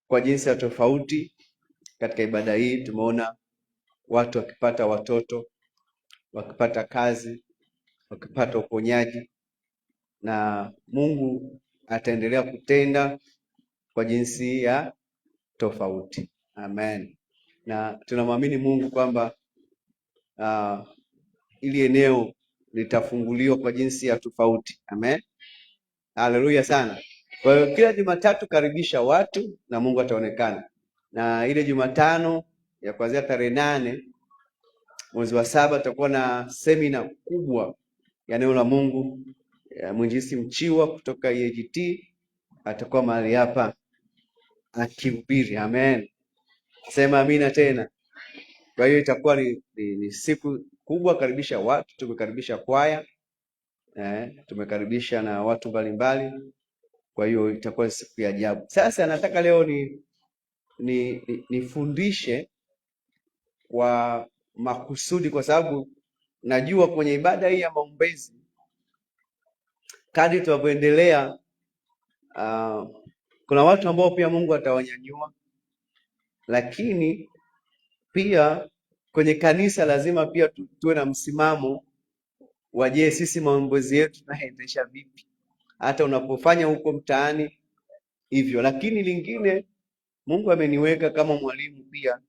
kwa jinsi ya tofauti. Katika ibada hii tumeona watu wakipata watoto, wakipata kazi, wakipata uponyaji, na Mungu ataendelea kutenda kwa jinsi ya tofauti. Amen. Na tunamwamini Mungu kwamba ili eneo litafunguliwa kwa jinsi ya tofauti. Amen. Haleluya sana. Kwa hiyo kila Jumatatu karibisha watu na Mungu ataonekana. Na ile Jumatano ya kuanzia tarehe 8 mwezi wa 7 tutakuwa na semina kubwa ya neno la Mungu. Mwinjilisti Mchiwa kutoka EAGT atakuwa mahali hapa akihubiri. Amen. Sema amina tena. Kwa hiyo itakuwa ni siku kubwa. Karibisha watu, tumekaribisha kwaya, tumekaribisha na watu mbalimbali. Kwa hiyo itakuwa siku ya ajabu. Sasa nataka leo nifundishe kwa makusudi, kwa sababu najua kwenye ibada hii ya maombezi kadri tunavyoendelea, kuna watu ambao pia Mungu atawanyanyua, lakini pia kwenye kanisa lazima pia tuwe na msimamo wa je, sisi maombezi yetu tunaendesha vipi, hata unapofanya huko mtaani hivyo. Lakini lingine, Mungu ameniweka kama mwalimu pia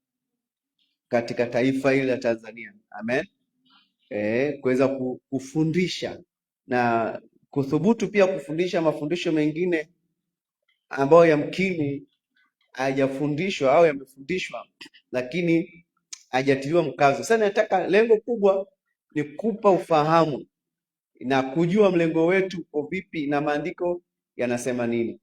katika taifa hili la Tanzania. Amen. Kuweza kufundisha na kuthubutu pia kufundisha mafundisho mengine ambayo yamkini hayajafundishwa au yamefundishwa lakini hajatiliwa mkazo. Sasa nataka, lengo kubwa ni kupa ufahamu na kujua mlengo wetu uko vipi na maandiko yanasema nini.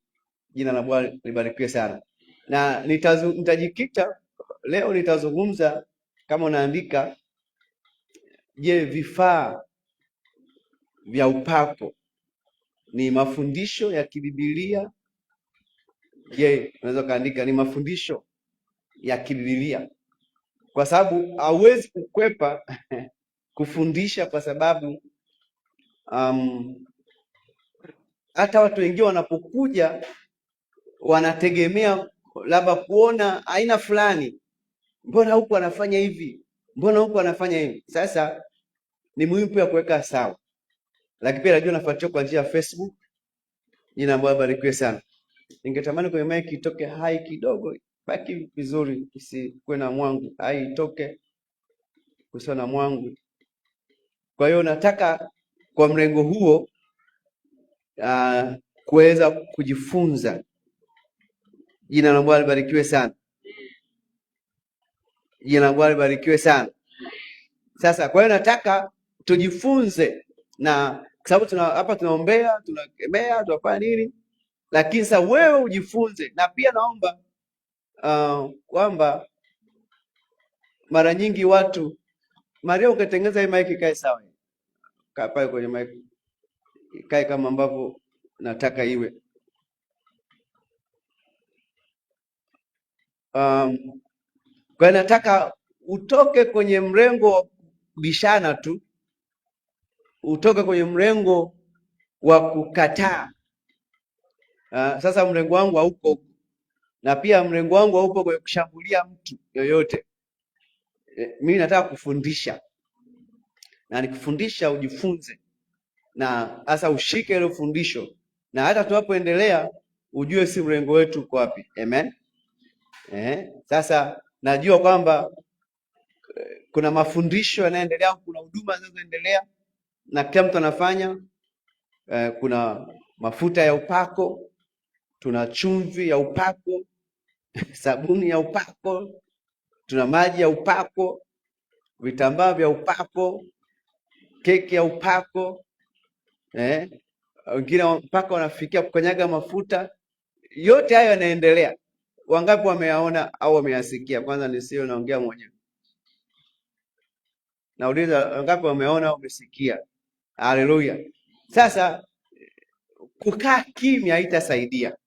Jina la Bwana libarikiwe sana. Na nitajikita leo, nitazungumza kama unaandika, je, vifaa vya upako ni mafundisho ya kibibilia? Je, unaweza kaandika ni mafundisho ya kibibilia? Kwa sababu hauwezi kukwepa kufundisha, kwa sababu hata watu wengine wanapokuja wanategemea labda kuona aina fulani, mbona huku anafanya hivi, mbona huku anafanya hivi. Sasa ni muhimu pia kuweka sawa, lakini pia najua nafuatia kwa njia ya Facebook. Jina ambalo barikiwe sana. Ningetamani kwenye mic itoke hai kidogo, baki vizuri, isikuwe na mwangu, hai itoke kusiwa na mwangu. Kwa hiyo nataka kwa mrengo huo kuweza kujifunza. Jina la Bwana libarikiwe sana. Jina la Bwana libarikiwe sana. Sasa kwa hiyo nataka tujifunze, na kwa sababu hapa tunaombea, tunakemea, tunafanya nini, lakini sasa wewe ujifunze. Na pia naomba kwamba mara nyingi watu, Maria, ukatengeneza hii mic ikae sawa, kaa pale kwenye mic ikae kama ambavyo nataka iwe. Kwa nataka utoke kwenye mrengo wa kubishana tu, utoke kwenye mrengo wa kukataa. Sasa mrengo wangu hauko, na pia mrengo wangu haupo kwenye kushambulia mtu yoyote. Mimi nataka kufundisha, na nikufundisha ujifunze, na hasa ushike ile fundisho, na hata tunapoendelea ujue si mrengo wetu uko wapi. Amen. Sasa najua kwamba kuna mafundisho yanayoendelea, kuna huduma zinazoendelea na kila mtu anafanya. Kuna mafuta ya upako, tuna chumvi ya upako, sabuni ya upako, tuna maji ya upako, vitambaa vya upako, keki ya upako, wengine mpaka wanafikia kukanyaga mafuta. Yote hayo yanaendelea. Wangapi wameyaona au wameyasikia? Kwanza nisio naongea mwenyewe, nauliza wangapi wameona au wamesikia? Haleluya. Sasa kukaa kimya haitasaidia.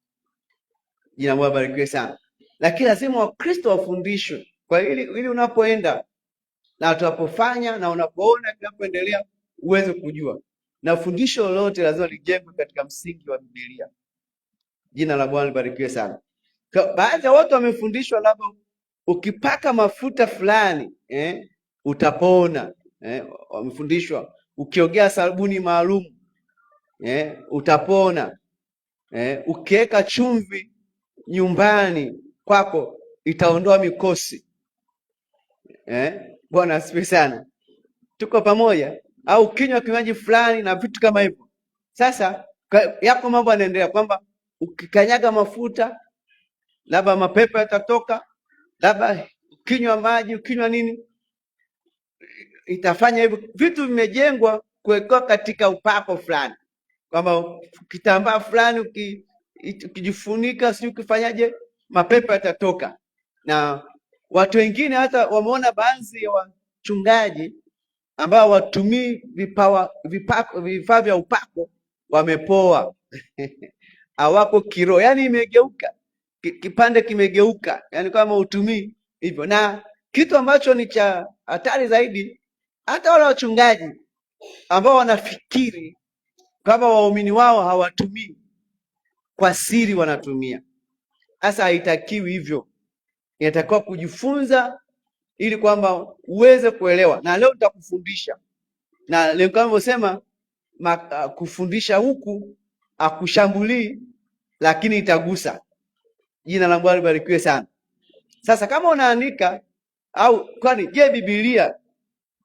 Jina Mungu barikiwe sana. Lakini lazima Wakristo wafundishwe, kwa ili unapoenda na tunapofanya na unapoona kinapoendelea uweze kujua, na fundisho lolote lazima lijengwe katika msingi wa Biblia. Jina la Bwana libarikiwe sana. Baadhi ya watu wamefundishwa labda ukipaka mafuta fulani utapona. Wamefundishwa ukiogea sabuni maalum utapona. Ukiweka chumvi nyumbani kwako itaondoa mikosi. Bwana asifiwe sana. Tuko pamoja? Au kinywa kinywaji fulani na vitu kama hivyo. Sasa yako mambo yanaendelea kwamba ukikanyaga mafuta labda mapepo yatatoka, labda ukinywa maji, ukinywa nini itafanya hivyo. Vitu vimejengwa kuwekewa katika upako fulani, kwamba kitambaa fulani ukijifunika, si ukifanyaje, mapepo yatatoka. Na watu wengine hata wameona baadhi ya wachungaji ambao watumii vifaa vya upako wamepoa hawako kiroho, yani imegeuka, kipande kimegeuka, yani kama utumii hivyo. Na kitu ambacho ni cha hatari zaidi, hata wale wachungaji ambao wanafikiri kama waumini wao hawatumii, kwa siri wanatumia. Sasa haitakiwi hivyo, inatakiwa kujifunza ili kwamba uweze kuelewa. Na leo nitakufundisha, na leo kama nilivyosema, kufundisha huku akushambulii, lakini itagusa. Jina la Bwana libarikiwe sana. Sasa kama unaandika au kwani, je, Biblia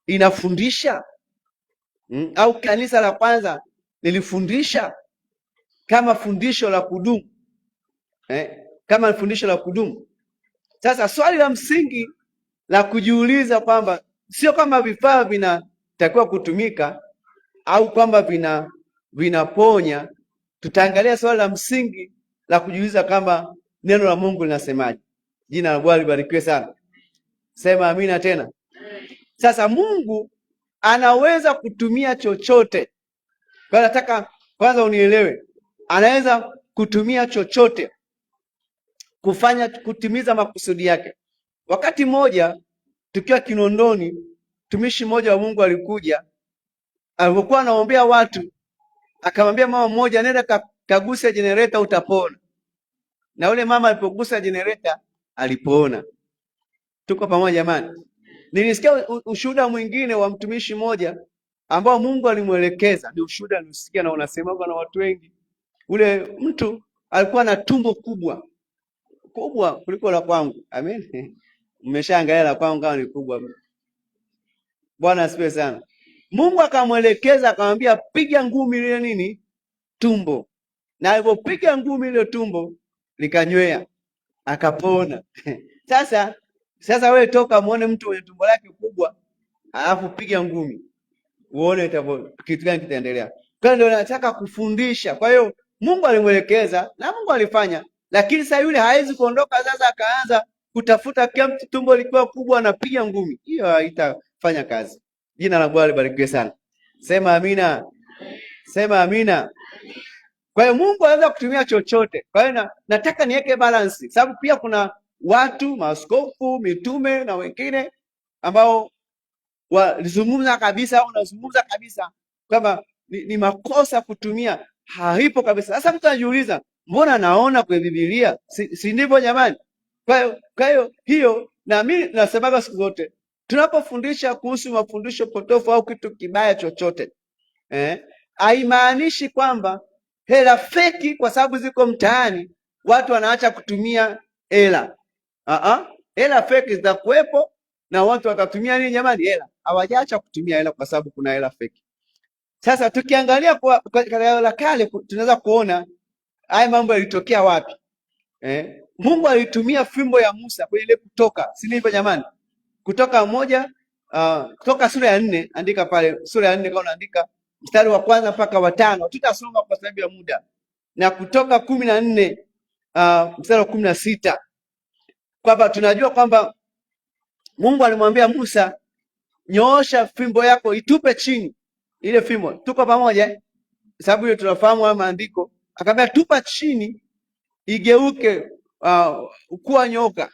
inafundisha au kanisa la kwanza lilifundisha kama fundisho la kudumu kama fundisho la kudumu? Sasa swali la msingi la kujiuliza kwamba sio kama vifaa vinatakiwa kutumika au kwamba vinaponya. Tutaangalia swali la msingi la kujiuliza kama neno la Mungu linasemaje. Jina la Bwana libarikiwe sana. Sema amina tena. Sasa Mungu anaweza kutumia chochote. Kwa nataka kwanza unielewe, anaweza kutumia chochote kutimiza makusudi yake. Wakati mmoja tukiwa Kinondoni, mtumishi mmoja wa Mungu alikuja, alipokuwa anaombea watu, akamwambia mama mmoja, nenda kaguse generator utapona. Na yule mama alipogusa generator alipona. Tuko pamoja jamani? Nilisikia ushuhuda mwingine wa mtumishi mmoja ambao Mungu alimwelekeza. Ni ushuhuda nilisikia na unasemwa na watu wengi. Ule mtu alikuwa na tumbo kubwa kuliko la kwangu. Amen. Mmeshaangalia la kwangu kama ni kubwa. Bwana asifiwe sana. Mungu akamwelekeza, akamwambia piga ngumi ile nini, tumbo. Na alipopiga ngumi ile tumbo likanywea, akapona. Sasa wewe toka muone mtu mwenye tumbo lake kubwa, alafu piga ngumi, uone kitu gani kitaendelea. Kwa ndio nataka kufundisha. Kwa hiyo Mungu alimwelekeza na Mungu alifanya, lakini sasa yule hawezi kuondoka sasa akaanza kutafuta kila mtu tumbo likiwa kubwa anapiga ngumi. Hiyo haitafanya kazi. Jina la Bwana libarikiwe sana. Sema amina. Sema amina. Kwa hiyo Mungu anaweza kutumia chochote. Kwa hiyo nataka niweke balance, sababu pia kuna watu maaskofu, mitume na wengine ambao walizungumza kabisa au unazungumza kabisa kwamba ni makosa kutumia, haipo kabisa. Sasa mtu anajiuliza, mbona naona kwenye Biblia? Si ndivyo jamani? Kwa hiyo na mimi nasemaga siku zote tunapofundisha kuhusu mafundisho potofu au kitu kibaya chochote, haimaanishi kwamba hela feki kwa sababu ziko mtaani watu wanaacha kutumia hela. Hela feki zitakuwepo na watu watatumia nini jamani? Hela. Hawajaacha kutumia hela kwa sababu kuna hela feki. Sasa tukiangalia katika la kale tunaweza kuona haya mambo yalitokea wapi. Mungu alitumia fimbo ya Musa kwenye ile Kutoka, si ndivyo jamani? Kutoka sura ya 4, andika pale sura ya 4 kama unaandika mstari wa kwanza mpaka wa 5. Tutasoma kwa sababu ya muda. Na Kutoka 14 mstari wa 16, kwamba tunajua kwamba Mungu alimwambia Musa, nyoosha fimbo yako itupe chini ile fimbo. Tuko pamoja? Sababu hiyo tunafahamu haya maandiko. Akamwambia tupa chini igeuke kuwa nyoka,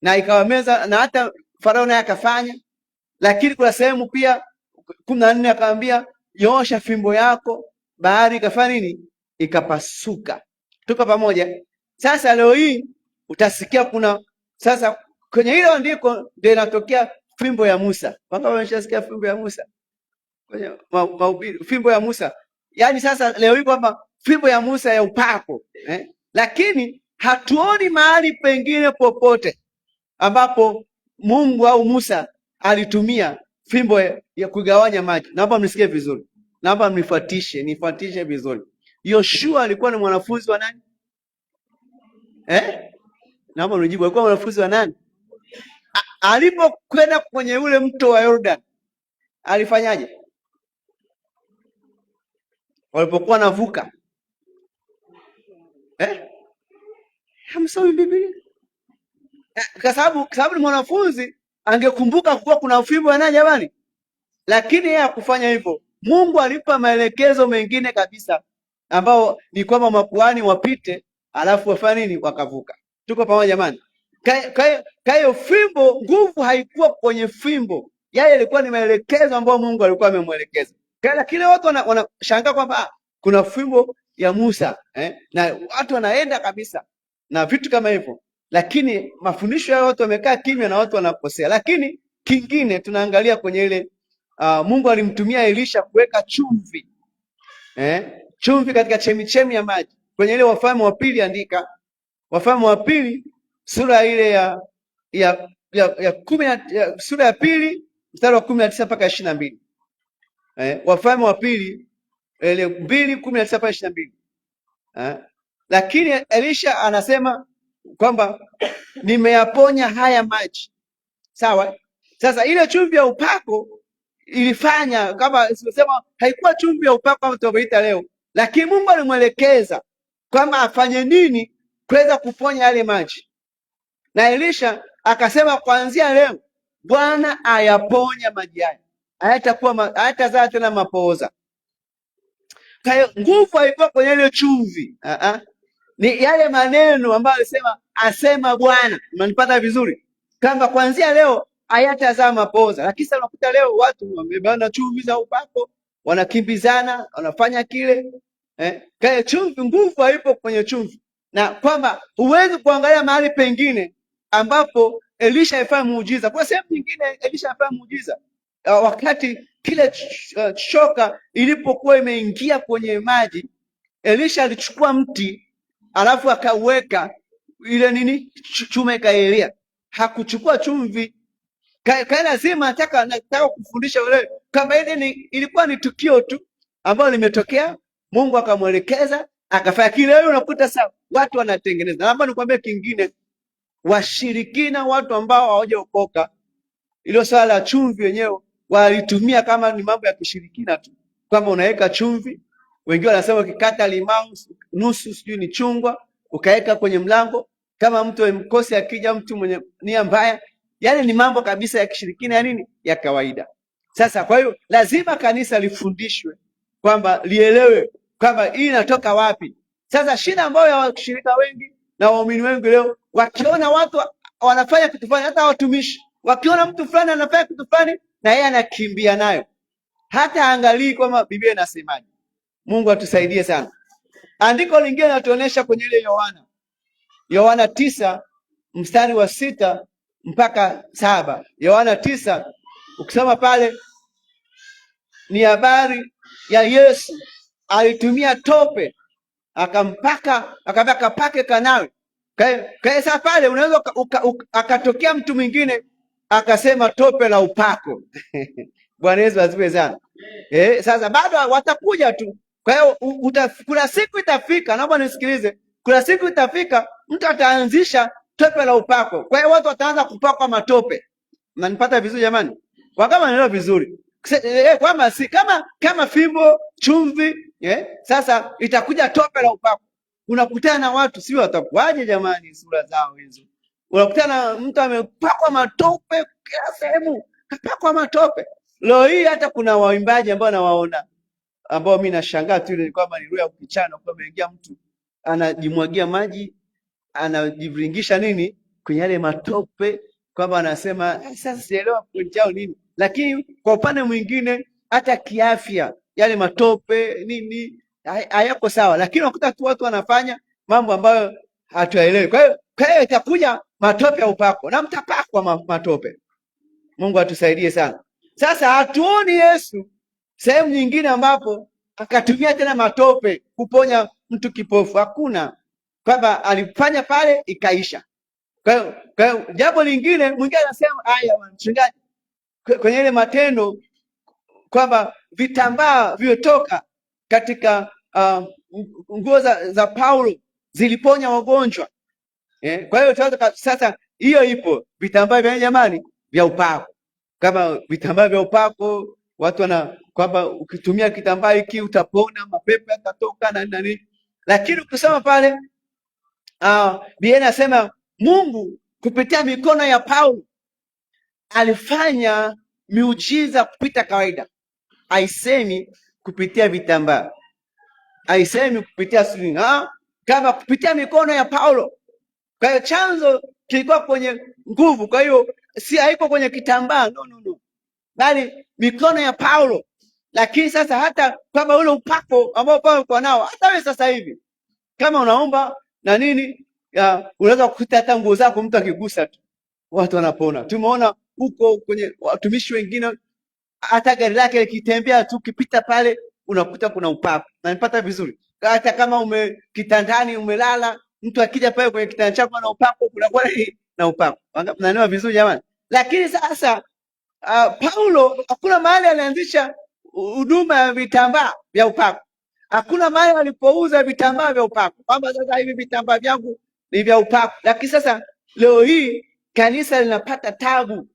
na ikawameza, na hata Farao naye akafanya. Lakini kuna sehemu pia 14 akamwambia nyoosha fimbo yako, bahari ikafanya nini? Ikapasuka. Tuko pamoja? Sasa leo hii utasikia kuna sasa kwenye hilo andiko ndio inatokea fimbo ya Musa. Mpaka wameshasikia fimbo ya Musa kwenye mahubiri, fimbo ya Musa. Yaani sasa leo hii kwamba fimbo ya Musa ya upako lakini hatuoni mahali pengine popote ambapo Mungu au Musa alitumia fimbo ya kugawanya maji. Naomba mnisikie vizuri, naomba nifuatishe vizuri. Yoshua alikuwa ni mwanafunzi wa nani? Naomba mnijibu, alikuwa mwanafunzi wa nani? Alipokwenda kwenye ule mto wa Yordan alifanyaje? Walipokuwa navuka hamsomi Biblia? Kwa sababu ni mwanafunzi, angekumbuka kuwa kuna fimbo ya nani jamani, lakini yeye hakufanya hivyo. Mungu alipa maelekezo mengine kabisa, ambao ni kwamba makuhani wapite, alafu wafanye nini? Wakavuka. Tuko pamoja jamani? Kwa hiyo fimbo, nguvu haikuwa kwenye fimbo, yale ilikuwa ni maelekezo ambayo Mungu alikuwa amemwelekeza. Lakini watu wanashangaa kwamba kuna fimbo ya Musa na watu wanaenda kabisa na vitu kama hivyo, lakini mafundisho ya watu wamekaa kimya na watu wanakosea. Lakini kingine tunaangalia kwenye ile Mungu alimtumia Elisha kuweka chumvi chumvi katika chemichemi ya maji. Kwenye ile Wafalme wa Pili, andika Wafalme wa Pili sura ile sura ya pili mstari wa 19 mpaka 22. Wafalme wa Pili 2:19 mpaka 22. Lakini Elisha anasema kwamba nimeyaponya haya maji. Sawa? Sasa ile chumvi ya upako ilifanya, kama sema, haikuwa chumvi ya upako kama tunavyoita leo, lakini Mungu alimwelekeza kwamba afanye nini kuweza kuponya yale maji, na Elisha akasema kuanzia leo Bwana ayaponya maji haya, hayatazaa tena mapooza. Kwa hiyo nguvu haikuwa kwenye ile chumvi, ni yale maneno ambayo alisema, asema Bwana. Unanipata vizuri? Kama kuanzia leo hayatazaa mapooza. Lakini sasa unakuta leo watu wamebana chumvi za upako, wanakimbizana, wanafanya kile kwa hiyo chumvi, nguvu haipo kwenye chumvi, na kwamba huwezi kuangalia mahali pengine ambapo Elisha alifanya muujiza. Kwa sehemu nyingine Elisha alifanya muujiza wakati kile shoka ilipokuwa imeingia kwenye maji, Elisha alichukua mti alafu akaweka ile nini, chuma ikaelea. Hakuchukua chumvi. Lazima nataka kufundisha wewe kama ile ilikuwa ni tukio tu ambalo limetokea, Mungu akamwelekeza akafanya kile. Wewe unakuta sasa watu wanatengeneza. Naomba nikwambie kingine, washirikina, watu ambao hawajaokoka, ilo swala la chumvi wenyewe walitumia kama ni mambo ya kishirikina tu, kwamba unaweka chumvi. Wengine wanasema ukikata limau nusu, sijui ni chungwa, ukaweka kwenye mlango, kama mtu mkosi akija, mtu mwenye nia mbaya, yani ni mambo kabisa ya kishirikina, ya nini, ya kawaida. Sasa kwa hiyo lazima kanisa lifundishwe, kwamba lielewe kwamba hii inatoka wapi. Sasa shida ambayo ya washirika wengi na waumini wengi leo, wakiona watu wanafanya kitu fulani, hata watumishi wakiona mtu fulani anafanya kitu fulani, na yeye anakimbia nayo, hata angalii kwamba Biblia inasemaje. Mungu atusaidie sana. Andiko lingine linatuonyesha kwenye ile Yohana 9 mstari wa 6 mpaka 7. Yohana 9 ukisoma pale ni habari ya Yesu alitumia tope akampaka, akapaka pake kanawe. Sasa pale unaweza akatokea mtu mwingine akasema tope la upako. Bwana Yesu asifiwe sana. Sasa bado watakuja tu. Kwa hiyo kuna siku itafika, naomba nisikilize, kuna siku itafika mtu ataanzisha tope la upako. Kwa hiyo watu wataanza kupakwa matope. Mnanipata vizuri jamani? Wakama neno vizuri. Kwamba si kama fimbo, chumvi, sasa itakuja tope la upako. Unakutana na watu, sio watakuaje jamani, sura zao hizo. Unakutana na mtu amepakwa matope kila sehemu, kapakwa matope. Leo hii hata kuna waimbaji ambao nawaona, ambao mimi nashangaa tu, ile kwamba ni roho ya kukichana, kwa ameingia mtu anajimwagia maji, anajivingisha nini kwenye yale matope, kwamba anasema sasa sielewa point yao nini. Lakini kwa upande mwingine hata kiafya yale matope nini hayako sawa, lakini unakuta tu watu wanafanya mambo ambayo hatuelewi. Kwa hiyo itakuja matope ya upako na mtapakwa matope. Mungu atusaidie sana. Sasa hatuoni Yesu sehemu nyingine ambapo akatumia tena matope kuponya mtu kipofu. Hakuna, kwamba alifanya pale ikaisha. Kwa hiyo jambo lingine, mwingine anasema haya, mchungaji, kwenye ile Matendo kwamba vitambaa vilivyotoka katika nguo za Paulo ziliponya wagonjwa. Kwa hiyo sasa hiyo ipo vitambaa vya jamani vya upako, kama vitambaa vya upako watu kwamba ukitumia kitambaa hiki utapona, mapepo yatatoka na nini. Lakini ukisoma pale Biblia inasema Mungu kupitia mikono ya Paulo alifanya miujiza kupita kawaida. Haisemi kupitia vitambaa, haisemi kupitia siri, kama kupitia mikono ya Paulo. Kwa hiyo chanzo kilikuwa kwenye nguvu, kwa hiyo si haiko kwenye kitambaa, no, bali mikono ya Paulo. Lakini sasa hata kama ule upako ambao Paulo alikuwa nao, hata wewe sasa hivi kama unaomba na nini, unaweza kukuta hata nguo zako mtu akigusa tu watu wanapona. Tumeona huko kwenye watumishi wengine, hata gari lake likitembea tu ukipita pale unakuta kuna upako. Na nipata vizuri, hata kama kitandani umelala, mtu akija pale kwenye kitanda chako na upako, kunakuwa na upako. Mnaelewa vizuri jamani? Lakini sasa Paulo hakuna mahali alianzisha huduma ya vitambaa vya upako. Hakuna mahali alipouza vitambaa vya upako, kwamba sasa hivi vitambaa vyangu ni vya upako. Lakini sasa leo hii kanisa linapata tabu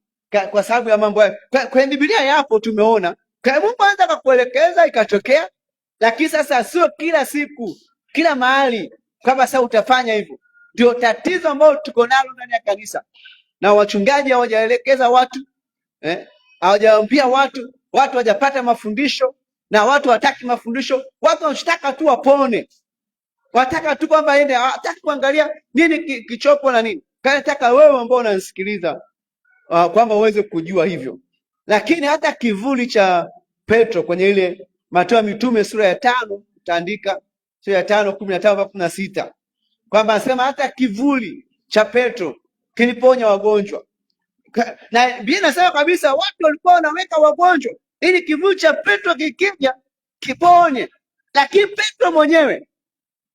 kwa sababu ya mambo hayo. Kwenye Biblia yapo, tumeona. Kwa Mungu anaweza kukuelekeza ikatokea, lakini sasa sio kila siku, kila mahali kwamba sasa utafanya hivyo. Ndio tatizo ambalo tuko nalo ndani ya kanisa, na wachungaji hawajaelekeza watu, hawajaambia watu hawajapata mafundisho, na watu wataki mafundisho. Watu wanataka tu wapone, wataka tu kwamba aende, hawataki kuangalia nini kichopo na nini. Nataka wewe ambao unanisikiliza kwamba uweze kujua hivyo. Lakini hata kivuli cha Petro kwenye ile Matendo ya Mitume sura ya 5, utaandika sura ya 5:15-16, kwamba anasema hata kivuli cha Petro kiliponya wagonjwa. Na Biblia inasema kabisa watu walikuwa wanaweka wagonjwa ili kivuli cha Petro kikija kiponye. Lakini Petro mwenyewe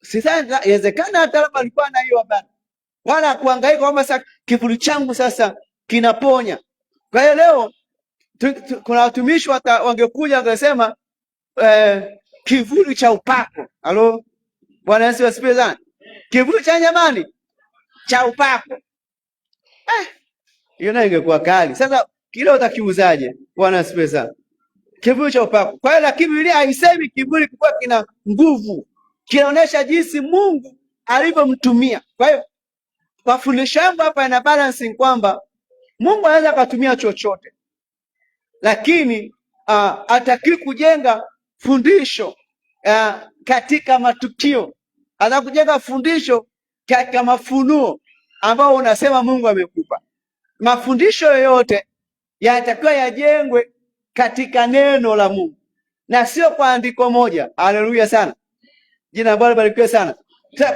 sidhani inawezekana hata labda alikuwa na hiyo habari, wala kuhangaika kwamba sasa kivuli changu sasa kinaponya. Kwa hiyo leo kuna watumishi wangekuja wangesema kivuli cha upako. Halo, Bwana Yesu asifiwe sana. Kivuli cha jamani cha upako, hiyo nayo ingekuwa kali. Sasa kile utakiuzaje? Bwana asifiwe sana. Kivuli cha upako. Kwa hiyo lakini Biblia haisemi kivuli kilikuwa kina nguvu, kinaonyesha jinsi Mungu alivyomtumia. Kwa hiyo mafundisho yangu hapa yana balancing kwamba Mungu anaweza akatumia chochote, lakini hataki kujenga fundisho katika matukio. Anataka kujenga fundisho katika mafunuo ambao unasema Mungu amekupa. Mafundisho yoyote yanatakiwa yajengwe katika neno la Mungu na sio kwa andiko moja. Haleluya sana, jina la Bwana libarikiwe sana.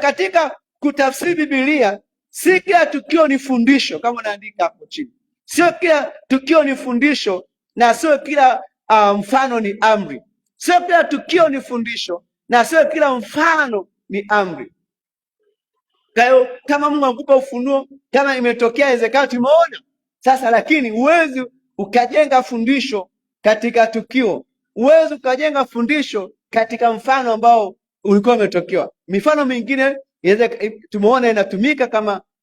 Katika kutafsiri Biblia, si kila tukio ni fundisho, kama unaandika hapo chini. Sio kila tukio ni fundisho, na sio kila mfano ni amri. Sio kila tukio ni fundisho, na sio kila mfano ni amri. Kwa hiyo kama Mungu akupa ufunuo, kama imetokea inawezekana tumeona sasa, lakini huwezi ukajenga fundisho katika tukio, huwezi ukajenga fundisho katika mfano ambao ulikuwa umetokewa. Mifano mingine tumeona inatumika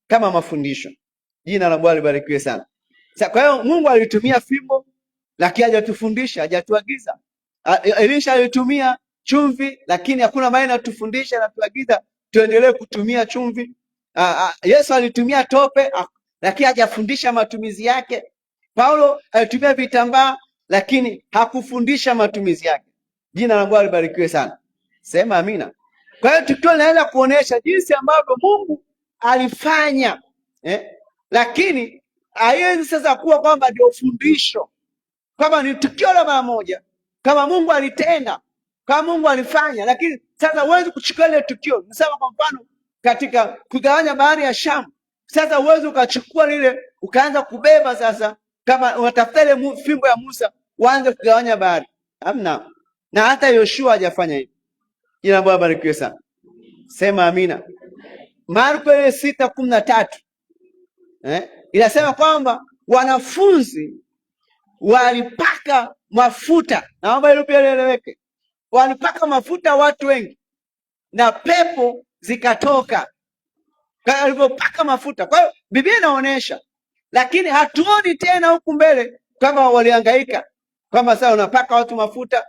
kama mafundisho. Jina la Bwana libarikiwe sana. Sasa kwa hiyo Mungu alitumia fimbo, lakini hajatufundisha, hajatuagiza. Elisha alitumia chumvi, lakini hakuna maana anatufundisha na tuagiza tuendelee kutumia chumvi. Yesu alitumia tope, lakini hajafundisha matumizi yake. Paulo alitumia vitambaa, lakini hakufundisha matumizi yake. Jina la Bwana libarikiwe sana. Sema amina. Kwa hiyo tukio linaweza kuonesha jinsi ambavyo Mungu alifanya, lakini haiwezi sasa kuwa kwamba ndio fundisho, kwamba ni tukio la mara moja, kama Mungu alitenda, kama Mungu alifanya. Lakini sasa huwezi kuchukua ile tukio. Nisema kwa mfano katika kugawanya bahari ya Shamu. Sasa uwezo ukachukua lile ukaanza kubeba sasa, kama unatafuta ile fimbo ya Musa uanze kugawanya bahari, hamna. Na hata Yoshua hajafanya hivyo. Jina la Bwana barikiwe sana, sema amina. Marko ile 6:13 inasema kwamba wanafunzi walipaka mafuta, naomba hilo pia lieleweke, walipaka mafuta watu wengi na pepo zikatoka alivyopaka mafuta. Kwa hiyo Biblia inaonyesha, lakini hatuoni tena huku mbele kama walihangaika kwamba sasa unapaka watu mafuta,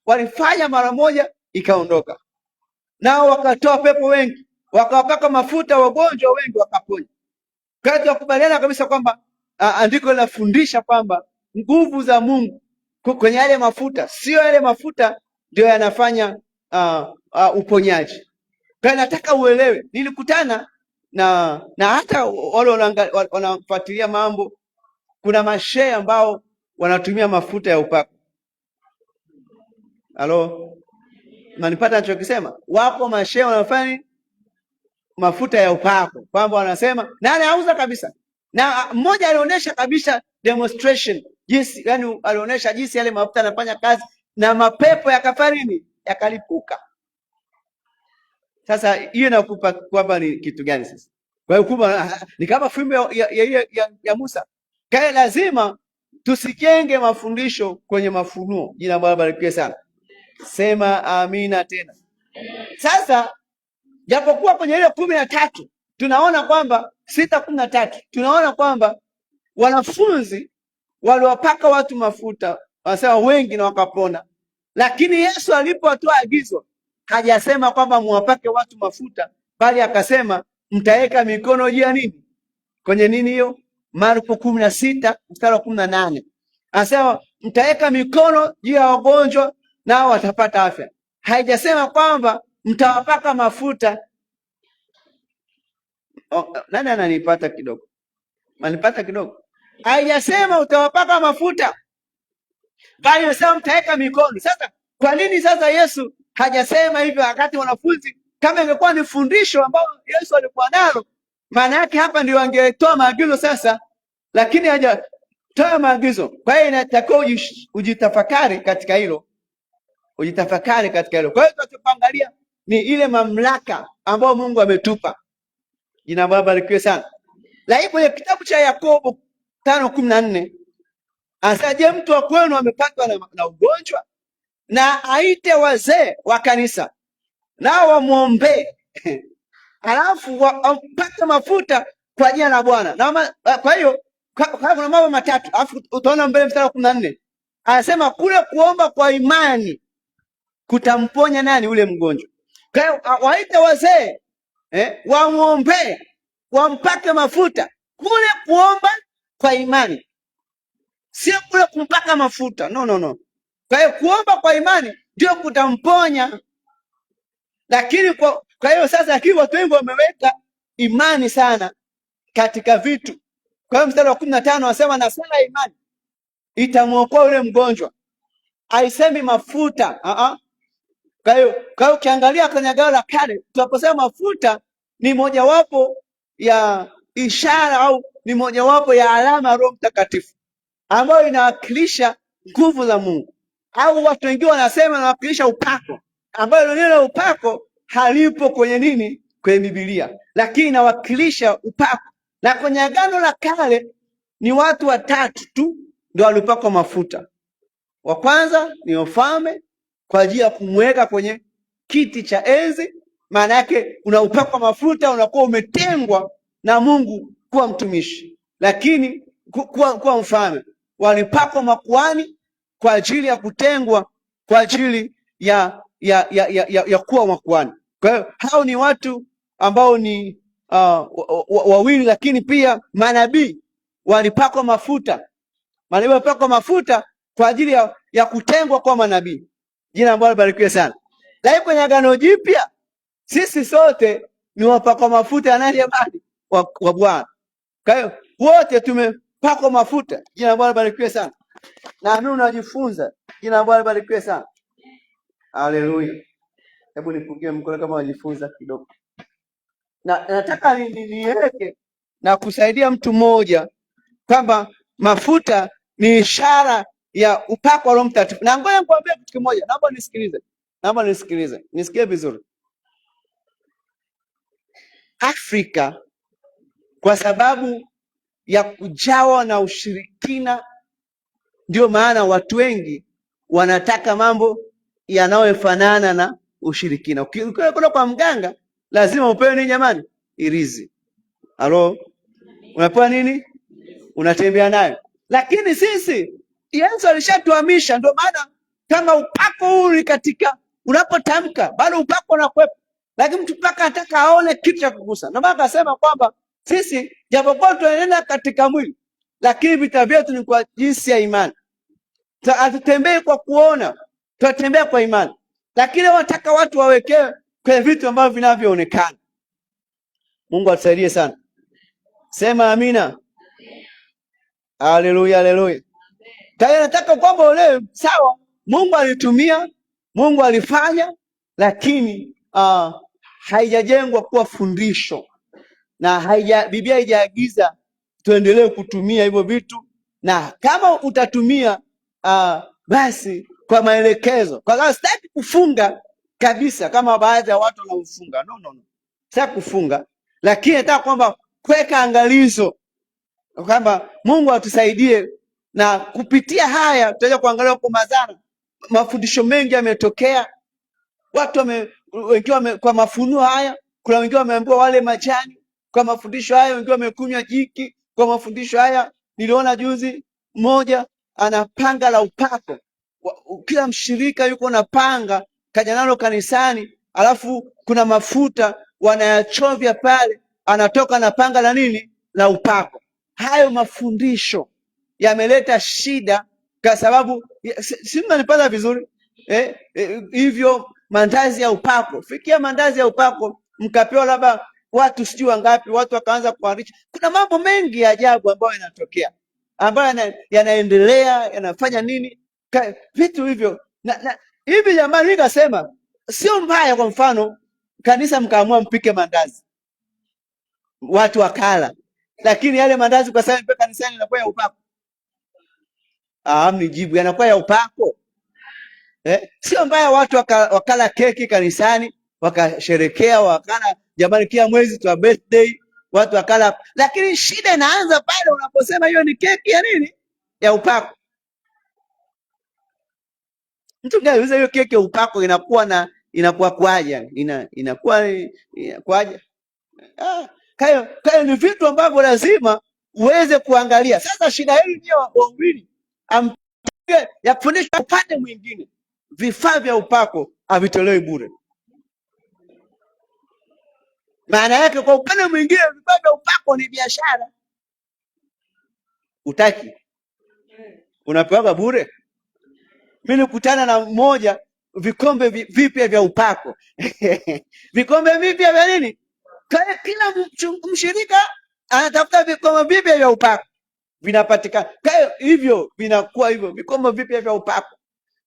walifanya mara moja ikaondoka, nao wakatoa pepo wengi, wakawapaka mafuta wagonjwa wengi wakaponya. Kwa hiyo tunakubaliana kabisa kwamba andiko linafundisha kwamba nguvu za Mungu kwenye yale mafuta, sio yale mafuta ndio yanafanya uponyaji. Kwa hiyo nataka uelewe, nilikutana na hata wale wanafuatilia mambo, kuna mashehe ambao wanatumia mafuta ya upako. Halo, manipata nachokisema? Wako mashehe wanafanya mafuta ya upako, kwamba wanasema na anauza kabisa, na mmoja alionyesha kabisa demonstration jinsi, yani alionyesha jinsi yale mafuta yanafanya kazi na mapepo yakafanya nini, yakalipuka. Sasa hiyo inakupa kwamba ni kitu gani sasa? Kwa hiyo kubwa ni kama fimbo ya Musa. Kwa lazima tusijenge mafundisho kwenye mafunuo. Jina Bwana barikiwe sana, sema amina tena. Sasa japokuwa kwenye ile 13 tunaona kwamba 6:13 tunaona kwamba wanafunzi waliwapaka watu mafuta, wanasema wengi na wakapona, lakini Yesu alipotoa agizo hajasema kwamba muwapake watu mafuta, bali akasema mtaweka mikono juu ya nini? Kwenye nini hiyo? Marko 16:18 anasema mtaweka mikono juu ya wagonjwa nao watapata afya. Haijasema kwamba mtawapaka mafuta. Nani ananipata kidogo? Manipata kidogo? Haijasema utawapaka mafuta, bali anasema mtaweka mikono. Sasa kwa nini sasa Yesu hajasema hivyo, wakati wanafunzi, kama ingekuwa ni fundisho ambalo Yesu alikuwa nalo, maana yake hapa ndio angetoa maagizo sasa, lakini hajatoa maagizo. Kwa hiyo inatakiwa ujitafakari katika hilo, ujitafakari katika hilo. Kwa hiyo tunachoangalia ni ile mamlaka ambayo Mungu ametupa. Jina Bwana barikiwe sana. Lakini kwenye kitabu cha Yakobo 5:14 anasema, je, mtu wa kwenu amepatwa na ugonjwa? Na aite wazee wa kanisa nao wamwombee alafu wampake mafuta kwa jina la Bwana. Kwa hiyo kuna mambo matatu, alafu utaona mbele mstari wa 14 anasema kule kuomba kwa imani kutamponya nani? Ule mgonjwa. Kwa hiyo waite wazee wamwombee, wampake mafuta. Kule kuomba kwa imani, sio kule kumpaka mafuta, no. Kwa hiyo kuomba kwa imani ndio kutamponya. Lakini kwa hiyo sasa, lakini watu wengi wameweka imani sana katika vitu. Kwa hiyo mstari wa 15 anasema na sala ya imani itamwokoa yule mgonjwa, haisemi mafuta. Kwa hiyo ukiangalia kwenye Agano la Kale, tunaposema mafuta ni mojawapo ya ishara au ni mojawapo ya alama ya Roho Mtakatifu ambayo inawakilisha nguvu za Mungu, au watu wengine wanasema inawakilisha upako, ambayo neno la upako halipo kwenye nini, kwenye Biblia, lakini inawakilisha upako. Na kwenye Agano la Kale ni watu watatu tu ndio walipakwa mafuta. Wa kwanza ni mfalme kwa ajili ya kumweka kwenye kiti cha enzi. Maana yake unaupakwa mafuta, unakuwa umetengwa na Mungu kuwa mtumishi, lakini kuwa mfalme. Walipakwa makuhani kwa ajili ya kutengwa kwa ajili ya kuwa makuhani. Kwa hiyo hao ni watu ambao ni wawili, lakini pia manabii walipakwa mafuta. Manabii walipakwa mafuta kwa ajili ya kutengwa kwa manabii. Jina ambalo libarikiwe sana. Lakini kwenye Agano Jipya sisi sote ni wapakwa mafuta ya nani? Wa Bwana. Kwa hiyo wote tumepakwa mafuta. Jina ambalo libarikiwe sana. Na mimi unajifunza. Jina ambalo libarikiwe sana. Haleluya. Hebu nipungie mkono kama unajifunza kidogo. na nataka niweke na kusaidia mtu mmoja kwamba mafuta ni ishara ya upako wa Roho Mtakatifu. Na ngoja nikwambie kitu kimoja, naomba nisikilize, nisikie vizuri. Afrika kwa sababu ya kujawa na ushirikina, ndio maana watu wengi wanataka mambo yanayofanana na ushirikina. Ukienda kwa mganga lazima upewe nini jamani? Irizi. Halo, unapewa nini? Unatembea nayo. Lakini sisi Yesu alishatuhamisha, ndio maana kama upako huu katika unapotamka bado upako unakuwepo, lakini mtu mpaka anataka aone kitu cha kugusa. Ndio maana akasema kwamba sisi japokuwa tunaenenda katika mwili, lakini vita vyetu ni kwa jinsi ya imani. Hatutembei kwa kuona, tunatembea kwa imani. Lakini wanataka watu wawekewe kwenye vitu ambavyo vinavyoonekana. Mungu atusaidie sana. Sema amina. Haleluya, haleluya. Kaya nataka kwamba olewe sawa, Mungu alitumia, Mungu alifanya, lakini haijajengwa kuwa fundisho, na Biblia haijaagiza tuendelee kutumia hivyo vitu, na kama utatumia basi kwa maelekezo. Kwa sababu sitaki kufunga kabisa kama baadhi ya watu wanaofunga. No. Sitaki kufunga, lakini nataka kwamba kuweka angalizo kwamba Mungu atusaidie, na kupitia haya tutaweza kuangalia kwa madhara. Mafundisho mengi yametokea, watu wengine kwa mafunuo haya, kuna wengine wameambiwa wale majani kwa mafundisho haya, wengine wamekunywa jiki kwa mafundisho haya. Niliona juzi mmoja ana panga la upako, kila mshirika yuko na panga kaja nalo kanisani, alafu kuna mafuta wanayachovya pale, anatoka na panga la nini? La upako. Hayo mafundisho yameleta shida, kwa sababu si mnanipata vizuri hivyo mandazi ya upako, fikia mandazi ya upako mkapewa labda watu sijui wangapi, watu wakaanza kuharisha. Kuna mambo mengi ya ajabu ambayo yanatokea, ambayo yanaendelea, yanafanya nini vitu hivyo na hivi. Jamani, nikasema sio mbaya, kwa mfano kanisa mkaamua mpike mandazi, watu wakala, lakini yale mandazi kwa sababu mpaka kanisani yanakuwa ya upako. Mnijibu, yanakuwa ya upako. Sio mbaya watu wakala keki kanisani, wakasherekea, wakala jamani, kila mwezi twa birthday, watu wakala, lakini shida inaanza pale unaposema hiyo ni keki ya nini? Ya upako. Mtu gani anauza hiyo keki ya upako? Inakuwa kwaje? Kwaje? Kayo ni vitu ambavyo lazima uweze kuangalia. Sasa shida hii ndio wahubiri ya kufundisha upande mwingine, vifaa vya upako havitolewi bure. Maana yake kwa upande mwingine vifaa vya upako ni biashara. Utaki, unapewa bure. Mimi nikutana na mmoja, vikombe vipya vya upako vikombe vipya vya nini? Kila mshirika anatafuta vikombe vipya vya upako, vinapatikana hivyo, vinakuwa hivyo vikombe vipya vya upako.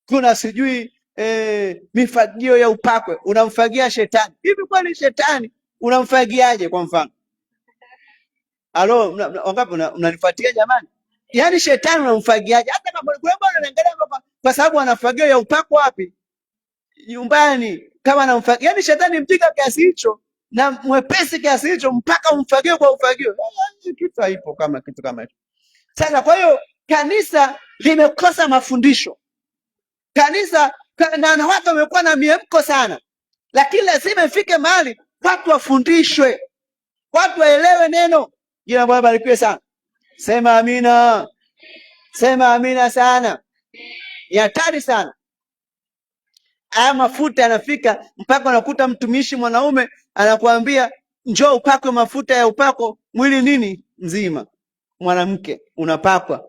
Kuna sijui mifagio ya upako, unamfagia shetani. Hivi kwani shetani unamfagiaje? Kwa mfano, wangapi mnanifuatia jamani? Yaani shetani unamfagiaje? Hata kama unaangalia kwa sababu anafagia ya upako wapi? Nyumbani. Kama anamfagia, yaani shetani mpiga kiasi hicho na mwepesi kiasi hicho mpaka umfagie kwa ufagio. Kitu haipo kama kitu kama hicho. Sasa kwa hiyo kanisa limekosa mafundisho. Kanisa na watu wamekuwa na miemko sana, lakini lazima ifike mahali watu wafundishwe, watu waelewe neno. Jina Bwana barikiwe sana. Sema amina. Sema amina sana. Ni hatari sana. Haya mafuta yanafika mpaka unakuta mtumishi mwanaume anakuambia njoo upakwe mafuta ya upako mwili nini mzima. Mwanamke unapakwa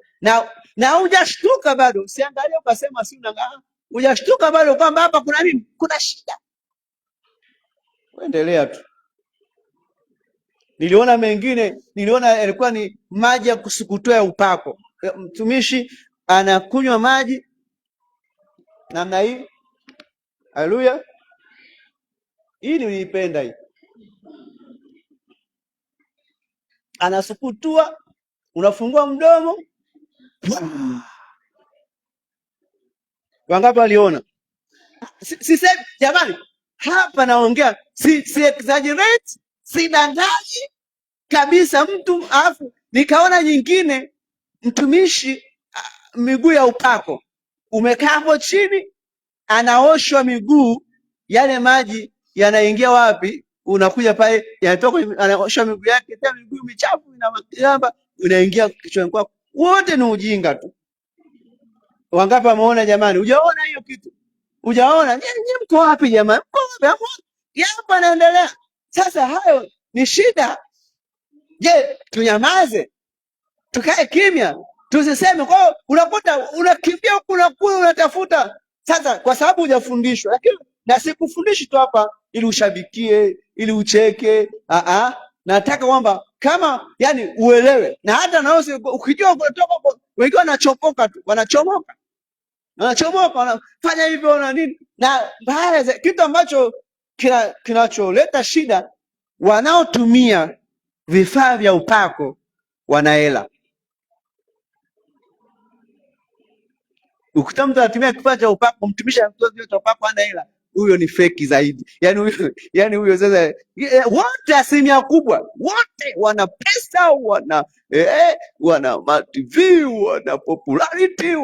na hujashtuka bado. Usiangalie ukasema si unangaa, hujashtuka bado kwamba hapa kuna nini, kuna shida. Endelea tu. Niliona ilikuwa ni maji ya kusukutua ya upako. Mtumishi anakunywa maji namna hii. Haleluya. Hii niliipenda hii. anasukutua, unafungua mdomo. Wangapi waliona? Si jamani, hapa naongea, si exaggerate, si danganyi kabisa mtu. Alafu nikaona nyingine, mtumishi miguu ya upako, umekaa hapo chini, anaoshwa miguu, yale maji yanaingia wapi? Unakuja pale, yanatoka, anaoshwa miguu yake, tena miguu michafu na magamba, unaingia kichwani kwako. Wote ni ujinga tu. Wangapi wameona jamani? Hujaona hiyo kitu? Hujaona? Nyinyi mko wapi jamani? Mko wapi? Yapo anaendelea. Sasa hayo ni shida. Je, tunyamaze? Tukae kimya? Tusiseme? Kwa hiyo unakuta unakimbia huku na kule unatafuta. Sasa kwa sababu hujafundishwa, lakini na sikufundishi tu hapa ili ushabikie, ili ucheke. Nataka kwamba kama yani uelewe, na hata na wewe ukijua kutoka wengine wanachopoka tu, wanachomoka, wanafanya hivyo na nini, na baada kitu ambacho kinacholeta shida, wanaotumia vifaa vya upako wana hela. Ukikuta mtu anatumia kifaa cha upako, mtumishi anatumia cha upako ana hela, huyo ni feki zaidi. Yani huyo sasa, wote asilimia kubwa wote wana pesa, wana ma TV, wana popularity,